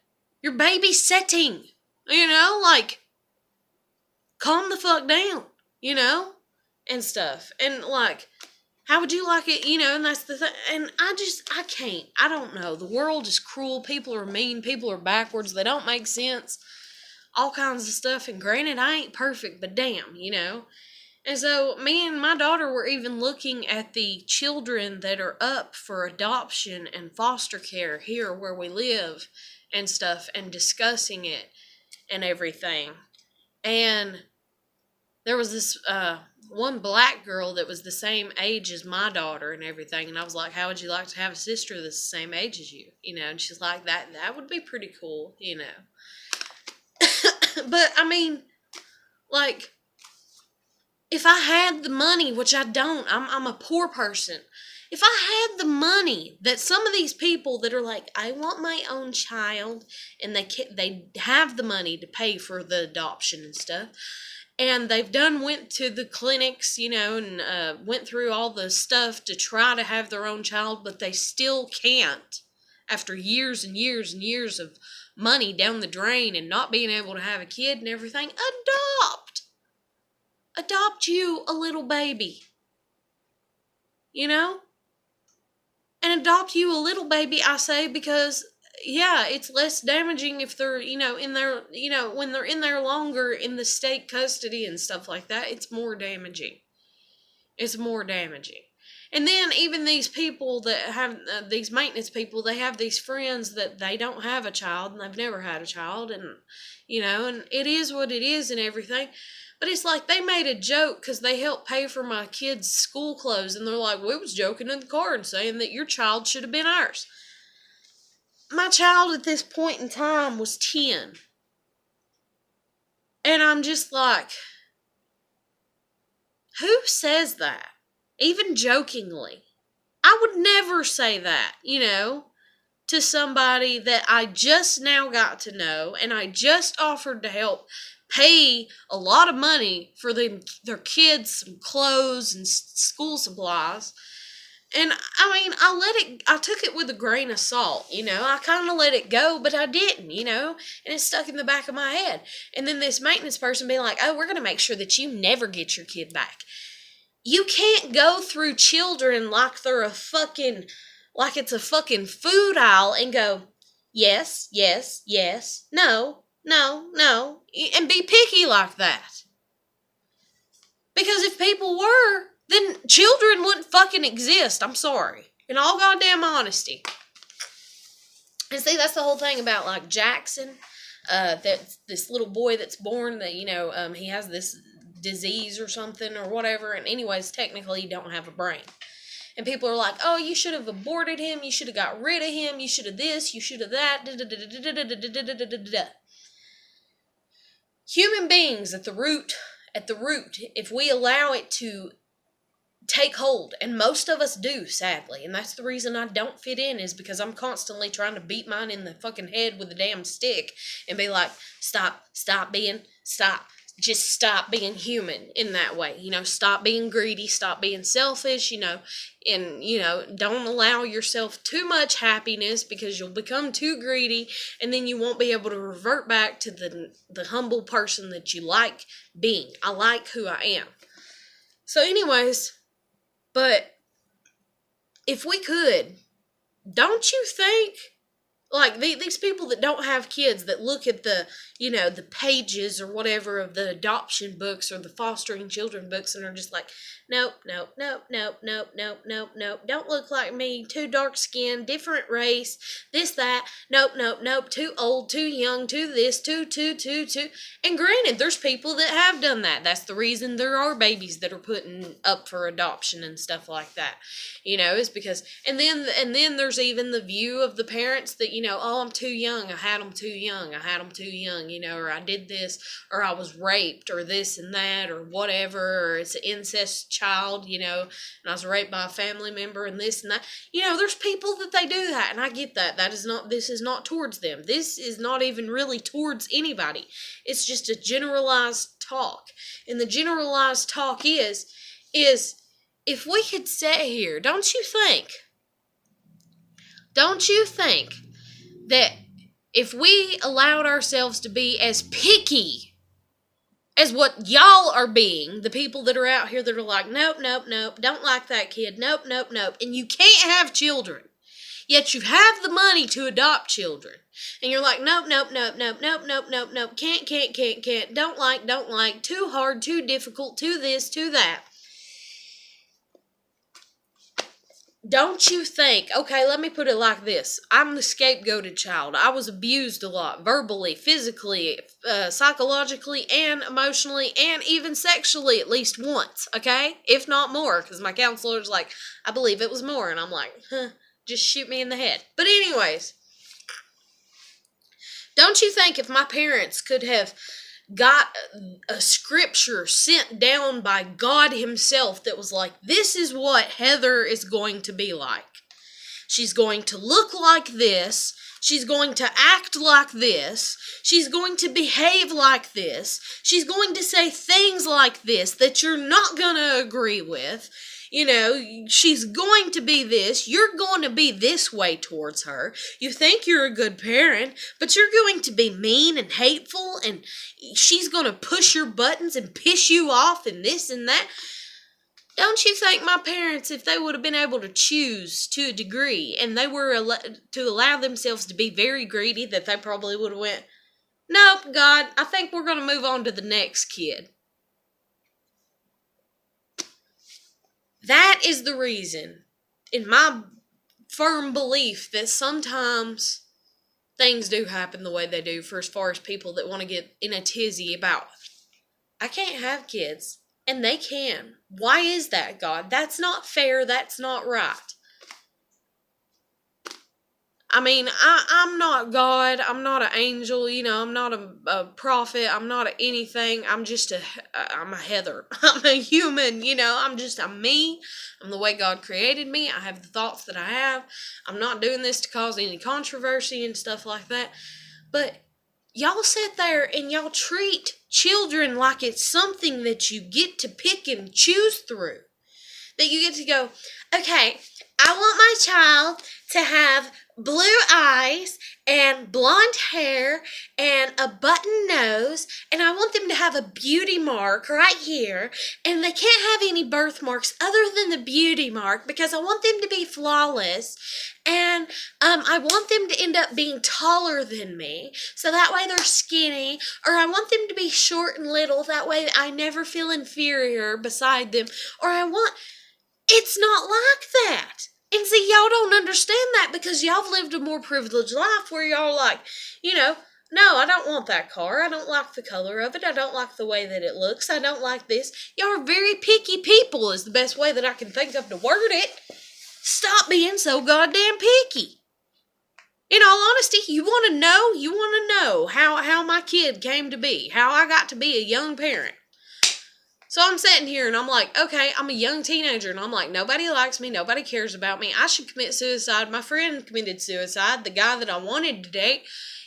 You're babysitting. Like, calm the fuck down, and stuff. And, like, how would you like it, and that's the thing. And I can't. I don't know. The world is cruel. People are mean. People are backwards. They don't make sense. All kinds of stuff. And granted, I ain't perfect, but damn, And so me and my daughter were even looking at the children that are up for adoption and foster care here where we live and stuff, and discussing it and everything. And there was this one black girl that was the same age as my daughter and everything. And I was like, how would you like to have a sister that's the same age as you? And she's like, that would be pretty cool, But, I mean, like, if I had the money, which I don't, I'm a poor person. If I had the money that some of these people that are like, I want my own child, and they have the money to pay for the adoption and stuff, and they've went to the clinics, and went through all the stuff to try to have their own child, but they still can't after years and years and years of money down the drain and not being able to have a kid and everything. Adopt you a little baby, and adopt you a little baby, I say, because it's less damaging if they're, in their, when they're in there longer in the state custody and stuff like that. It's more damaging. And then even these people that have these maintenance people, they have these friends that they don't have a child and they've never had a child, and and it is what it is and everything. But it's like they made a joke because they helped pay for my kids' school clothes, and they're like, we was joking in the car and saying that your child should have been ours. My child at this point in time was 10. And I'm just like, who says that? Even jokingly. I would never say that, to somebody that I just now got to know, and I just offered to help pay a lot of money for their kids some clothes and school supplies. And I mean, I took it with a grain of salt, I kind of let it go, but I didn't, and it stuck in the back of my head. And then this maintenance person being like, oh, we're going to make sure that you never get your kid back. You can't go through children like it's a fucking food aisle and go, yes, yes, yes, no, no, no, and be picky like that. Because if people were, then children wouldn't fucking exist. I'm sorry. In all goddamn honesty. And see, that's the whole thing about, like, Jackson. That this little boy that's born that, he has this disease or something or whatever. And anyways, technically, he don't have a brain. And people are like, oh, you should have aborted him. You should have got rid of him. You should have this. You should have that. Human beings at the root, if we allow it to take hold, and most of us do, sadly, and that's the reason I don't fit in, is because I'm constantly trying to beat mine in the fucking head with a damn stick and be like, stop being human in that way, stop being greedy, stop being selfish, and, don't allow yourself too much happiness because you'll become too greedy and then you won't be able to revert back to the humble person that you like being. I like who I am. So anyways, but if we could, don't you think, like, these people that don't have kids that look at the pages or whatever of the adoption books or the fostering children books and are just like, nope, nope, nope, nope, nope, nope, nope, nope, don't look like me, too dark skinned, different race, this, that, nope, nope, nope, too old, too young, too this, too. And granted, there's people that have done that. That's the reason there are babies that are putting up for adoption and stuff like that. Is because, and then there's even the view of the parents that, oh, I'm too young, I had them too young, or I did this, or I was raped, or this and that, or whatever, or it's an incest child, and I was raped by a family member, and this and that. There's people that they do that, and I get that. This is not towards them. This is not even really towards anybody. It's just a generalized talk. And the generalized talk is if we could sit here, don't you think that if we allowed ourselves to be as picky as what y'all are being, the people that are out here that are like, nope, nope, nope, don't like that kid, nope, nope, nope, and you can't have children, yet you have the money to adopt children, and you're like, nope, nope, nope, nope, nope, nope, nope, nope, can't, don't like, too hard, too difficult, too this, too that. Don't you think, okay, let me put it like this. I'm the scapegoated child. I was abused a lot, verbally, physically, psychologically, and emotionally, and even sexually at least once, okay? If not more, because my counselor's like, I believe it was more, and I'm like, just shoot me in the head. But anyways, don't you think if my parents could have got a scripture sent down by God himself that was like, this is what Heather is going to be like. She's going to look like this. She's going to act like this. She's going to behave like this. She's going to say things like this that you're not going to agree with. She's going to be this. You're going to be this way towards her. You think you're a good parent, but you're going to be mean and hateful, and she's going to push your buttons and piss you off and this and that. Don't you think my parents, if they would have been able to choose to a degree, and they were to allow themselves to be very greedy, that they probably would have went, nope, God, I think we're going to move on to the next kid. That is the reason, in my firm belief, that sometimes things do happen the way they do for as far as people that want to get in a tizzy about, I can't have kids, and they can. Why is that, God? That's not fair. That's not right. I mean, I'm not God. I'm not an angel. I'm not a prophet. I'm not anything. I'm a Heather. I'm a human. I'm me. I'm the way God created me. I have the thoughts that I have. I'm not doing this to cause any controversy and stuff like that. But y'all sit there and y'all treat children like it's something that you get to pick and choose through. that you get to go, okay, I want my child to have blue eyes and blonde hair and a button nose, and I want them to have a beauty mark right here, and they can't have any birthmarks other than the beauty mark because I want them to be flawless, and I want them to end up being taller than me, so that way they're skinny, or I want them to be short and little, that way I never feel inferior beside them, or I want... It's not like that. And see, y'all don't understand that because y'all have lived a more privileged life where y'all like, no, I don't want that car. I don't like the color of it. I don't like the way that it looks. I don't like this. Y'all are very picky people is the best way that I can think of to word it. Stop being so goddamn picky. In all honesty, you want to know how my kid came to be, how I got to be a young parent. So I'm sitting here and I'm like, okay, I'm a young teenager and I'm like, nobody likes me, nobody cares about me, I should commit suicide. My friend committed suicide, the guy that I wanted to date,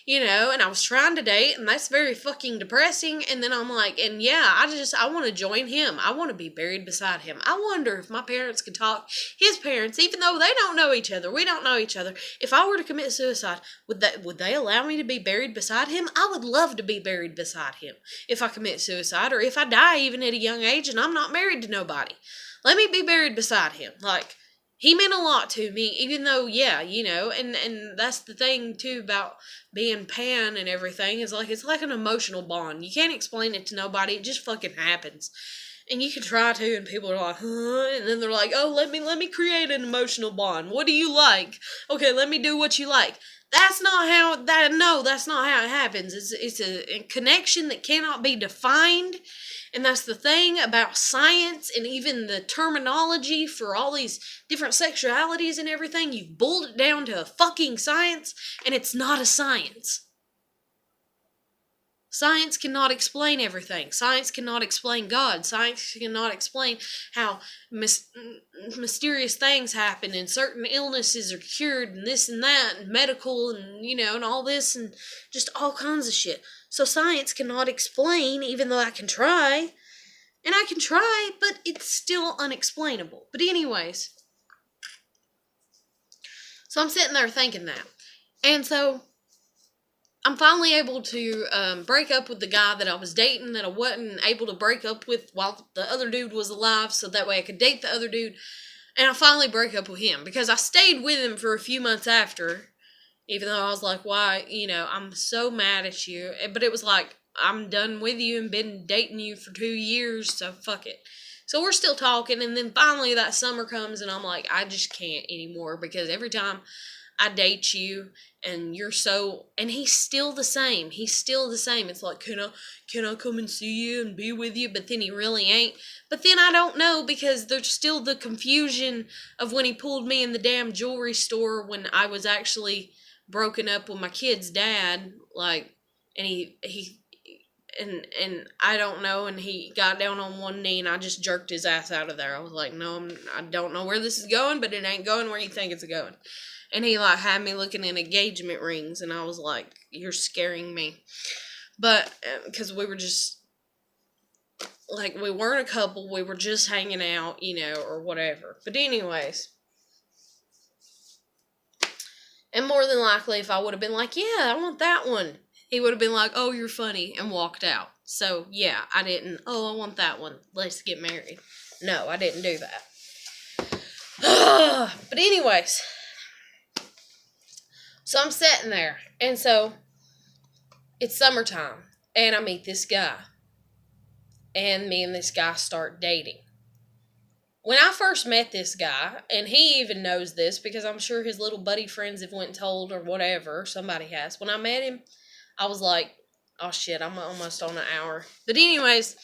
and I was trying to date, and that's very fucking depressing. And then I'm like, and yeah, I want to join him. I want to be buried beside him. I wonder if my parents could talk, his parents, even though they don't know each other, we don't know each other, if I were to commit suicide, would they allow me to be buried beside him? I would love to be buried beside him if I commit suicide, or if I die even at a young age and I'm not married to nobody. Let me be buried beside him. Like, he meant a lot to me, even though, yeah, and that's the thing, too, about being pan and everything, is like, it's like an emotional bond. You can't explain it to nobody, it just fucking happens. And you can try to, and people are like, huh? And then they're like, oh, let me create an emotional bond. What do you like? Okay, let me do what you like. That's not how it happens. It's a connection that cannot be defined. And that's the thing about science and even the terminology for all these different sexualities and everything. You've boiled it down to a fucking science, and it's not a science. Science cannot explain everything. Science cannot explain God. Science cannot explain how mysterious things happen and certain illnesses are cured and this and that and medical and, and all this and just all kinds of shit. So science cannot explain, even though I can try. And I can try, but it's still unexplainable. But anyways, so I'm sitting there thinking that. And so I'm finally able to break up with the guy that I was dating, that I wasn't able to break up with while the other dude was alive, so that way I could date the other dude. And I finally break up with him because I stayed with him for a few months after, even though I was like, why, I'm so mad at you. But it was like, I'm done with you and been dating you for 2 years, so fuck it. So we're still talking, and then finally that summer comes, and I'm like, I just can't anymore, because every time I date you, and you're so, and he's still the same. It's like, can I come and see you and be with you? But then he really ain't. But then I don't know, because there's still the confusion of when he pulled me in the damn jewelry store when I was actually broken up with my kid's dad, like, and he and I don't know, and he got down on one knee, and I just jerked his ass out of there. I was like, no, I don't know where this is going, but it ain't going where you think it's going. And he, like, had me looking at engagement rings, and I was like, you're scaring me. But, because we were just, like, we weren't a couple, we were just hanging out, or whatever. But anyways, and more than likely, if I would have been like, yeah, I want that one, he would have been like, oh, you're funny, and walked out. So, yeah, I didn't, oh, I want that one, let's get married. No, I didn't do that. But anyways, so I'm sitting there, and so it's summertime, and I meet this guy, and me and this guy start dating. When I first met this guy, and he even knows this, because I'm sure his little buddy friends have went and told, or whatever, somebody has. When I met him, I was like, oh shit, I'm almost on an hour. But anyways,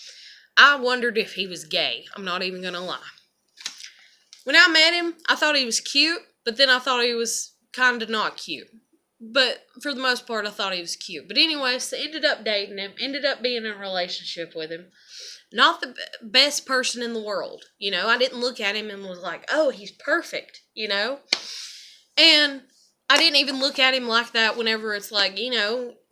I wondered if he was gay. I'm not even gonna lie. When I met him, I thought he was cute, but then I thought he was kind of not cute. But for the most part, I thought he was cute. But anyways, ended up dating him, ended up being in a relationship with him. Not the best person in the world, I didn't look at him and was like, oh, he's perfect, And I didn't even look at him like that whenever it's like,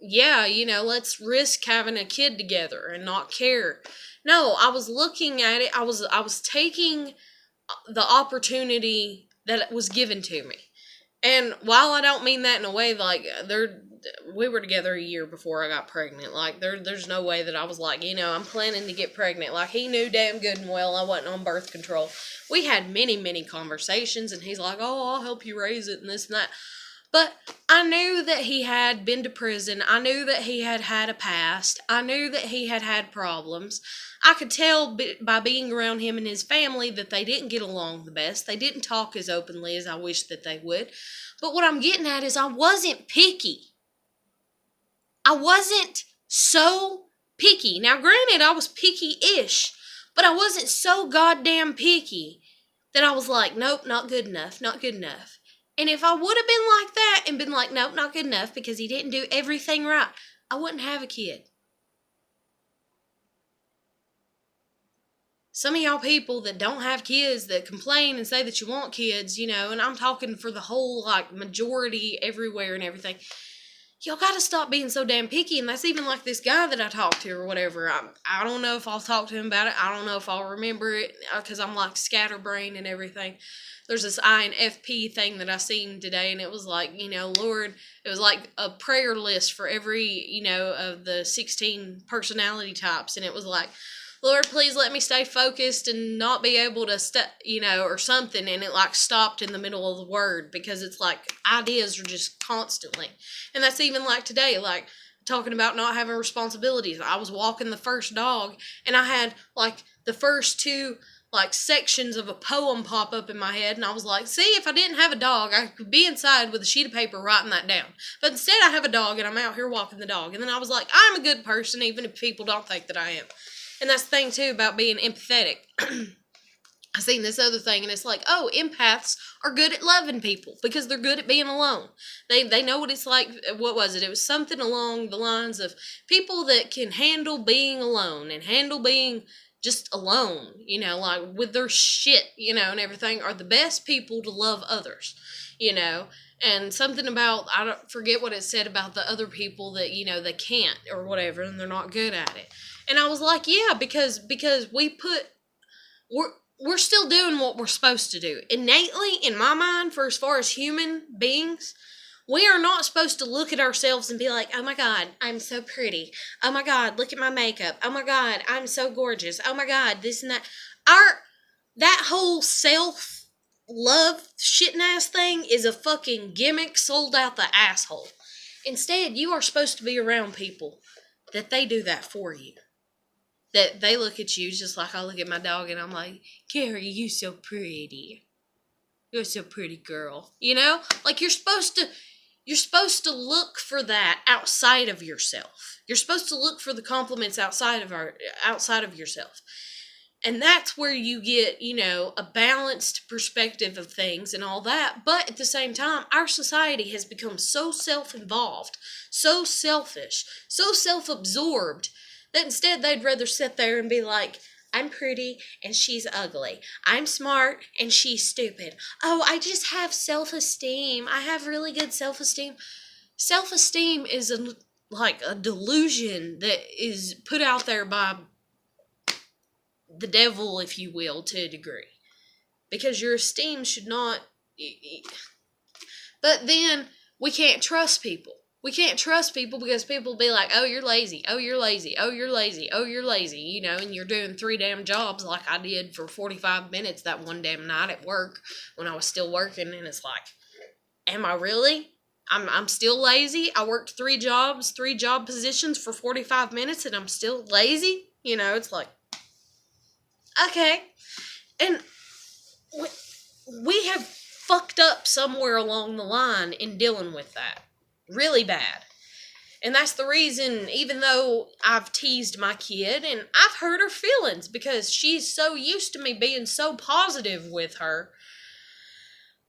let's risk having a kid together and not care. No, I was looking at it, I was taking the opportunity that was given to me. And while I don't mean that in a way like we were together a year before I got pregnant. Like there's no way that I was like, I'm planning to get pregnant. Like he knew damn good and well I wasn't on birth control. We had many, many conversations and he's like, "Oh, I'll help you raise it and this and that." But I knew that he had been to prison. I knew that he had had a past. I knew that he had had problems. I could tell by being around him and his family that they didn't get along the best. They didn't talk as openly as I wished that they would. But what I'm getting at is I wasn't picky. I wasn't so picky. Now, granted, I was picky-ish, but I wasn't so goddamn picky that I was like, nope, not good enough, not good enough. And if I would have been like that and been like, nope, not good enough because he didn't do everything right, I wouldn't have a kid. Some of y'all people that don't have kids that complain and say that you want kids, and I'm talking for the whole, majority everywhere and everything. Y'all gotta stop being so damn picky. And that's even like this guy that I talked to or whatever. I don't know if I'll talk to him about it. I don't know if I'll remember it because I'm like scatterbrained and everything. There's this INFP thing that I seen today, and it was like, Lord, it was like a prayer list for every, of the 16 personality types. And it was like, Lord, please let me stay focused and not be able to, or something. And it stopped in the middle of the word because it's like ideas are just constantly. And that's even like today, talking about not having responsibilities. I was walking the first dog and I had the first two sections of a poem pop up in my head, and I was like, see, if I didn't have a dog, I could be inside with a sheet of paper writing that down. But instead I have a dog and I'm out here walking the dog. And then I was like, I'm a good person even if people don't think that I am. And that's the thing too about being empathetic. I seen this other thing and it's like, oh, empaths are good at loving people because they're good at being alone. They know what it's like. What was it? It was something along the lines of people that can handle being alone and handle being just alone, with their shit, and everything, are the best people to love others, and something about, I don't forget what it said about the other people that, they can't or whatever, and they're not good at it. And I was like, yeah, because we're still doing what we're supposed to do. Innately, in my mind, for as far as human beings, we are not supposed to look at ourselves and be like, oh my God, I'm so pretty. Oh my God, look at my makeup. Oh my God, I'm so gorgeous. Oh my God, this and that. That whole self-love shitting ass thing is a fucking gimmick sold out the asshole. Instead, you are supposed to be around people that they do that for you. That they look at you just like I look at my dog and I'm like, Carrie, you so pretty. You're so pretty, girl. You're supposed to look for that outside of yourself. You're supposed to look for the compliments outside of yourself. And that's where you get, a balanced perspective of things and all that. But at the same time, our society has become so self-involved, so selfish, so self-absorbed, that instead they'd rather sit there and be like, I'm pretty and she's ugly. I'm smart and she's stupid. Oh, I just have self-esteem. I have really good self-esteem. Self-esteem is a delusion that is put out there by the devil, if you will, to a degree. Because your esteem should not... But then we can't trust people. We can't trust people because people will be like, oh, you're lazy. Oh, you're lazy. Oh, you're lazy. Oh, you're lazy. And you're doing 3 damn jobs like I did for 45 minutes that one damn night at work when I was still working. And it's like, am I really? I'm still lazy. I worked 3 jobs, 3 job positions for 45 minutes and I'm still lazy. It's like, okay. And we have fucked up somewhere along the line in dealing with that. Really bad. And that's the reason, even though I've teased my kid and I've hurt her feelings because she's so used to me being so positive with her,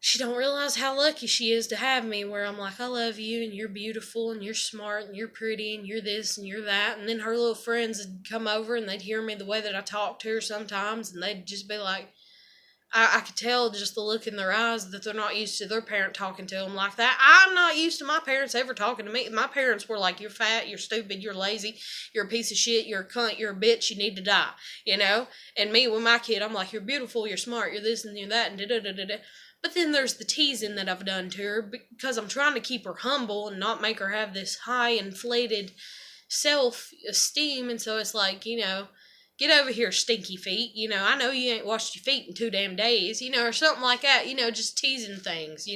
she don't realize how lucky she is to have me, where I'm like, I love you and you're beautiful and you're smart and you're pretty and you're this and you're that. And then her little friends would come over and they'd hear me the way that I talk to her sometimes and they'd just be like, I could tell just the look in their eyes that they're not used to their parent talking to them like that. I'm not used to my parents ever talking to me. My parents were like, you're fat, you're stupid, you're lazy, you're a piece of shit, you're a cunt, you're a bitch, you need to die, you know? And me with my kid, I'm like, you're beautiful, you're smart, you're this and you're that, and da-da-da-da-da. But then there's the teasing that I've done to her because I'm trying to keep her humble and not make her have this high inflated self-esteem. And so it's like, get over here, stinky feet. I know you ain't washed your feet in 2 damn days, or something like that, just teasing things,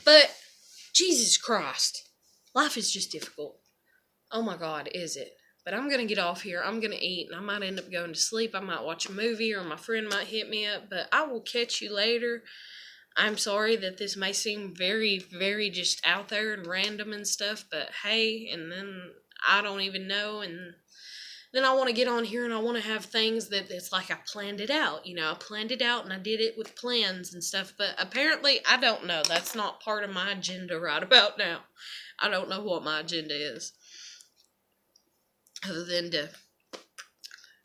But, Jesus Christ, life is just difficult. Oh my God, is it? But I'm going to get off here. I'm going to eat, and I might end up going to sleep. I might watch a movie, or my friend might hit me up, but I will catch you later. I'm sorry that this may seem very, very just out there and random and stuff, but hey, and then I don't even know, and then I want to get on here and I want to have things that it's like I planned it out. I planned it out and I did it with plans and stuff, but apparently, I don't know. That's not part of my agenda right about now. I don't know what my agenda is, other than to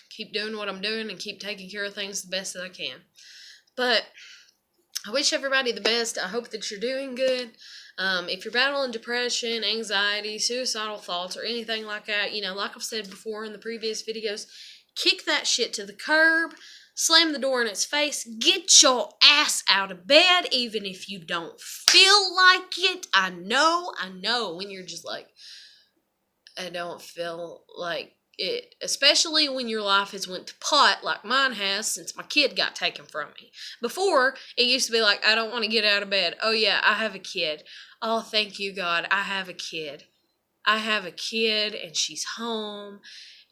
keep doing what I'm doing and keep taking care of things the best that I can. But I wish everybody the best. I hope that you're doing good. If you're battling depression, anxiety, suicidal thoughts, or anything like that, like I've said before in the previous videos, kick that shit to the curb, slam the door in its face, get your ass out of bed, even if you don't feel like it. I know, when you're just like, I don't feel like it, especially when your life has went to pot like mine has since my kid got taken from me. Before, it used to be like, I don't want to get out of bed. Oh yeah, I have a kid. Oh, thank you, God, I have a kid. I have a kid and she's home,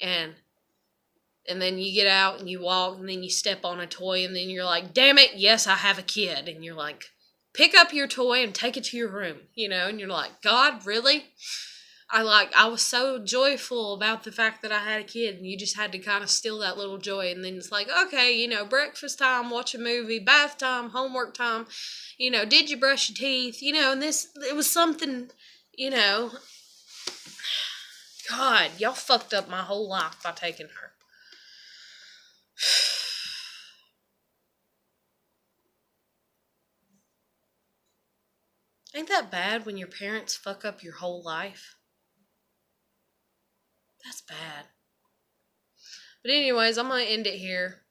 and then you get out and you walk and then you step on a toy and then you're like, damn it, yes, I have a kid. And you're like, pick up your toy and take it to your room, and you're like, God, really? I was so joyful about the fact that I had a kid, and you just had to kind of steal that little joy. And then it's like, okay, breakfast time, watch a movie, bath time, homework time, did you brush your teeth, and it was something, God, y'all fucked up my whole life by taking her. Ain't that bad when your parents fuck up your whole life? That's bad. But anyways, I'm going to end it here.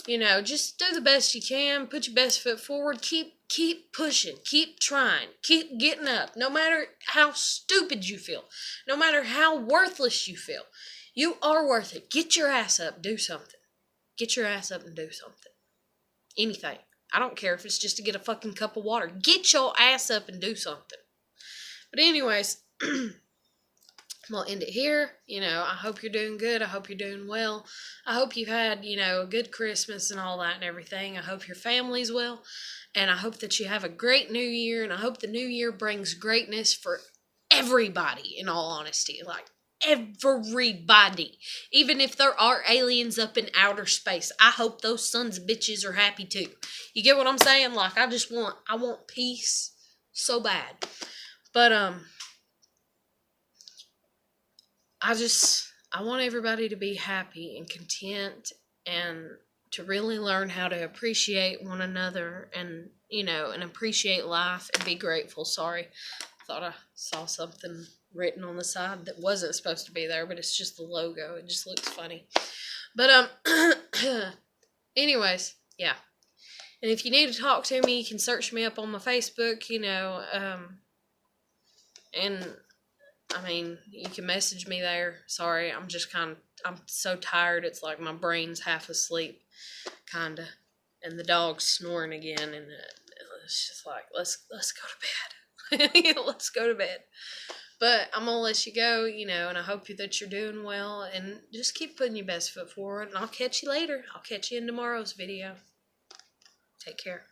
Just do the best you can. Put your best foot forward. Keep pushing. Keep trying. Keep getting up. No matter how stupid you feel. No matter how worthless you feel. You are worth it. Get your ass up. Do something. Get your ass up and do something. Anything. I don't care if it's just to get a fucking cup of water. Get your ass up and do something. But anyways, I'm going to end it here. I hope you're doing good. I hope you're doing well. I hope you've had, a good Christmas and all that and everything. I hope your family's well. And I hope that you have a great new year. And I hope the new year brings greatness for everybody, in all honesty. Like, everybody. Even if there are aliens up in outer space, I hope those sons of bitches are happy too. You get what I'm saying? Like, I want peace so bad. But, I want everybody to be happy and content and to really learn how to appreciate one another and, and appreciate life and be grateful. Sorry, I thought I saw something written on the side that wasn't supposed to be there, but it's just the logo. It just looks funny. But, anyways, yeah. And if you need to talk to me, you can search me up on my Facebook, and I mean, you can message me there. Sorry, I'm so tired. It's like my brain's half asleep, kind of. And the dog's snoring again, and it's just like, let's go to bed. Let's go to bed. But I'm going to let you go, and I hope that you're doing well. And just keep putting your best foot forward. And I'll catch you later. I'll catch you in tomorrow's video. Take care.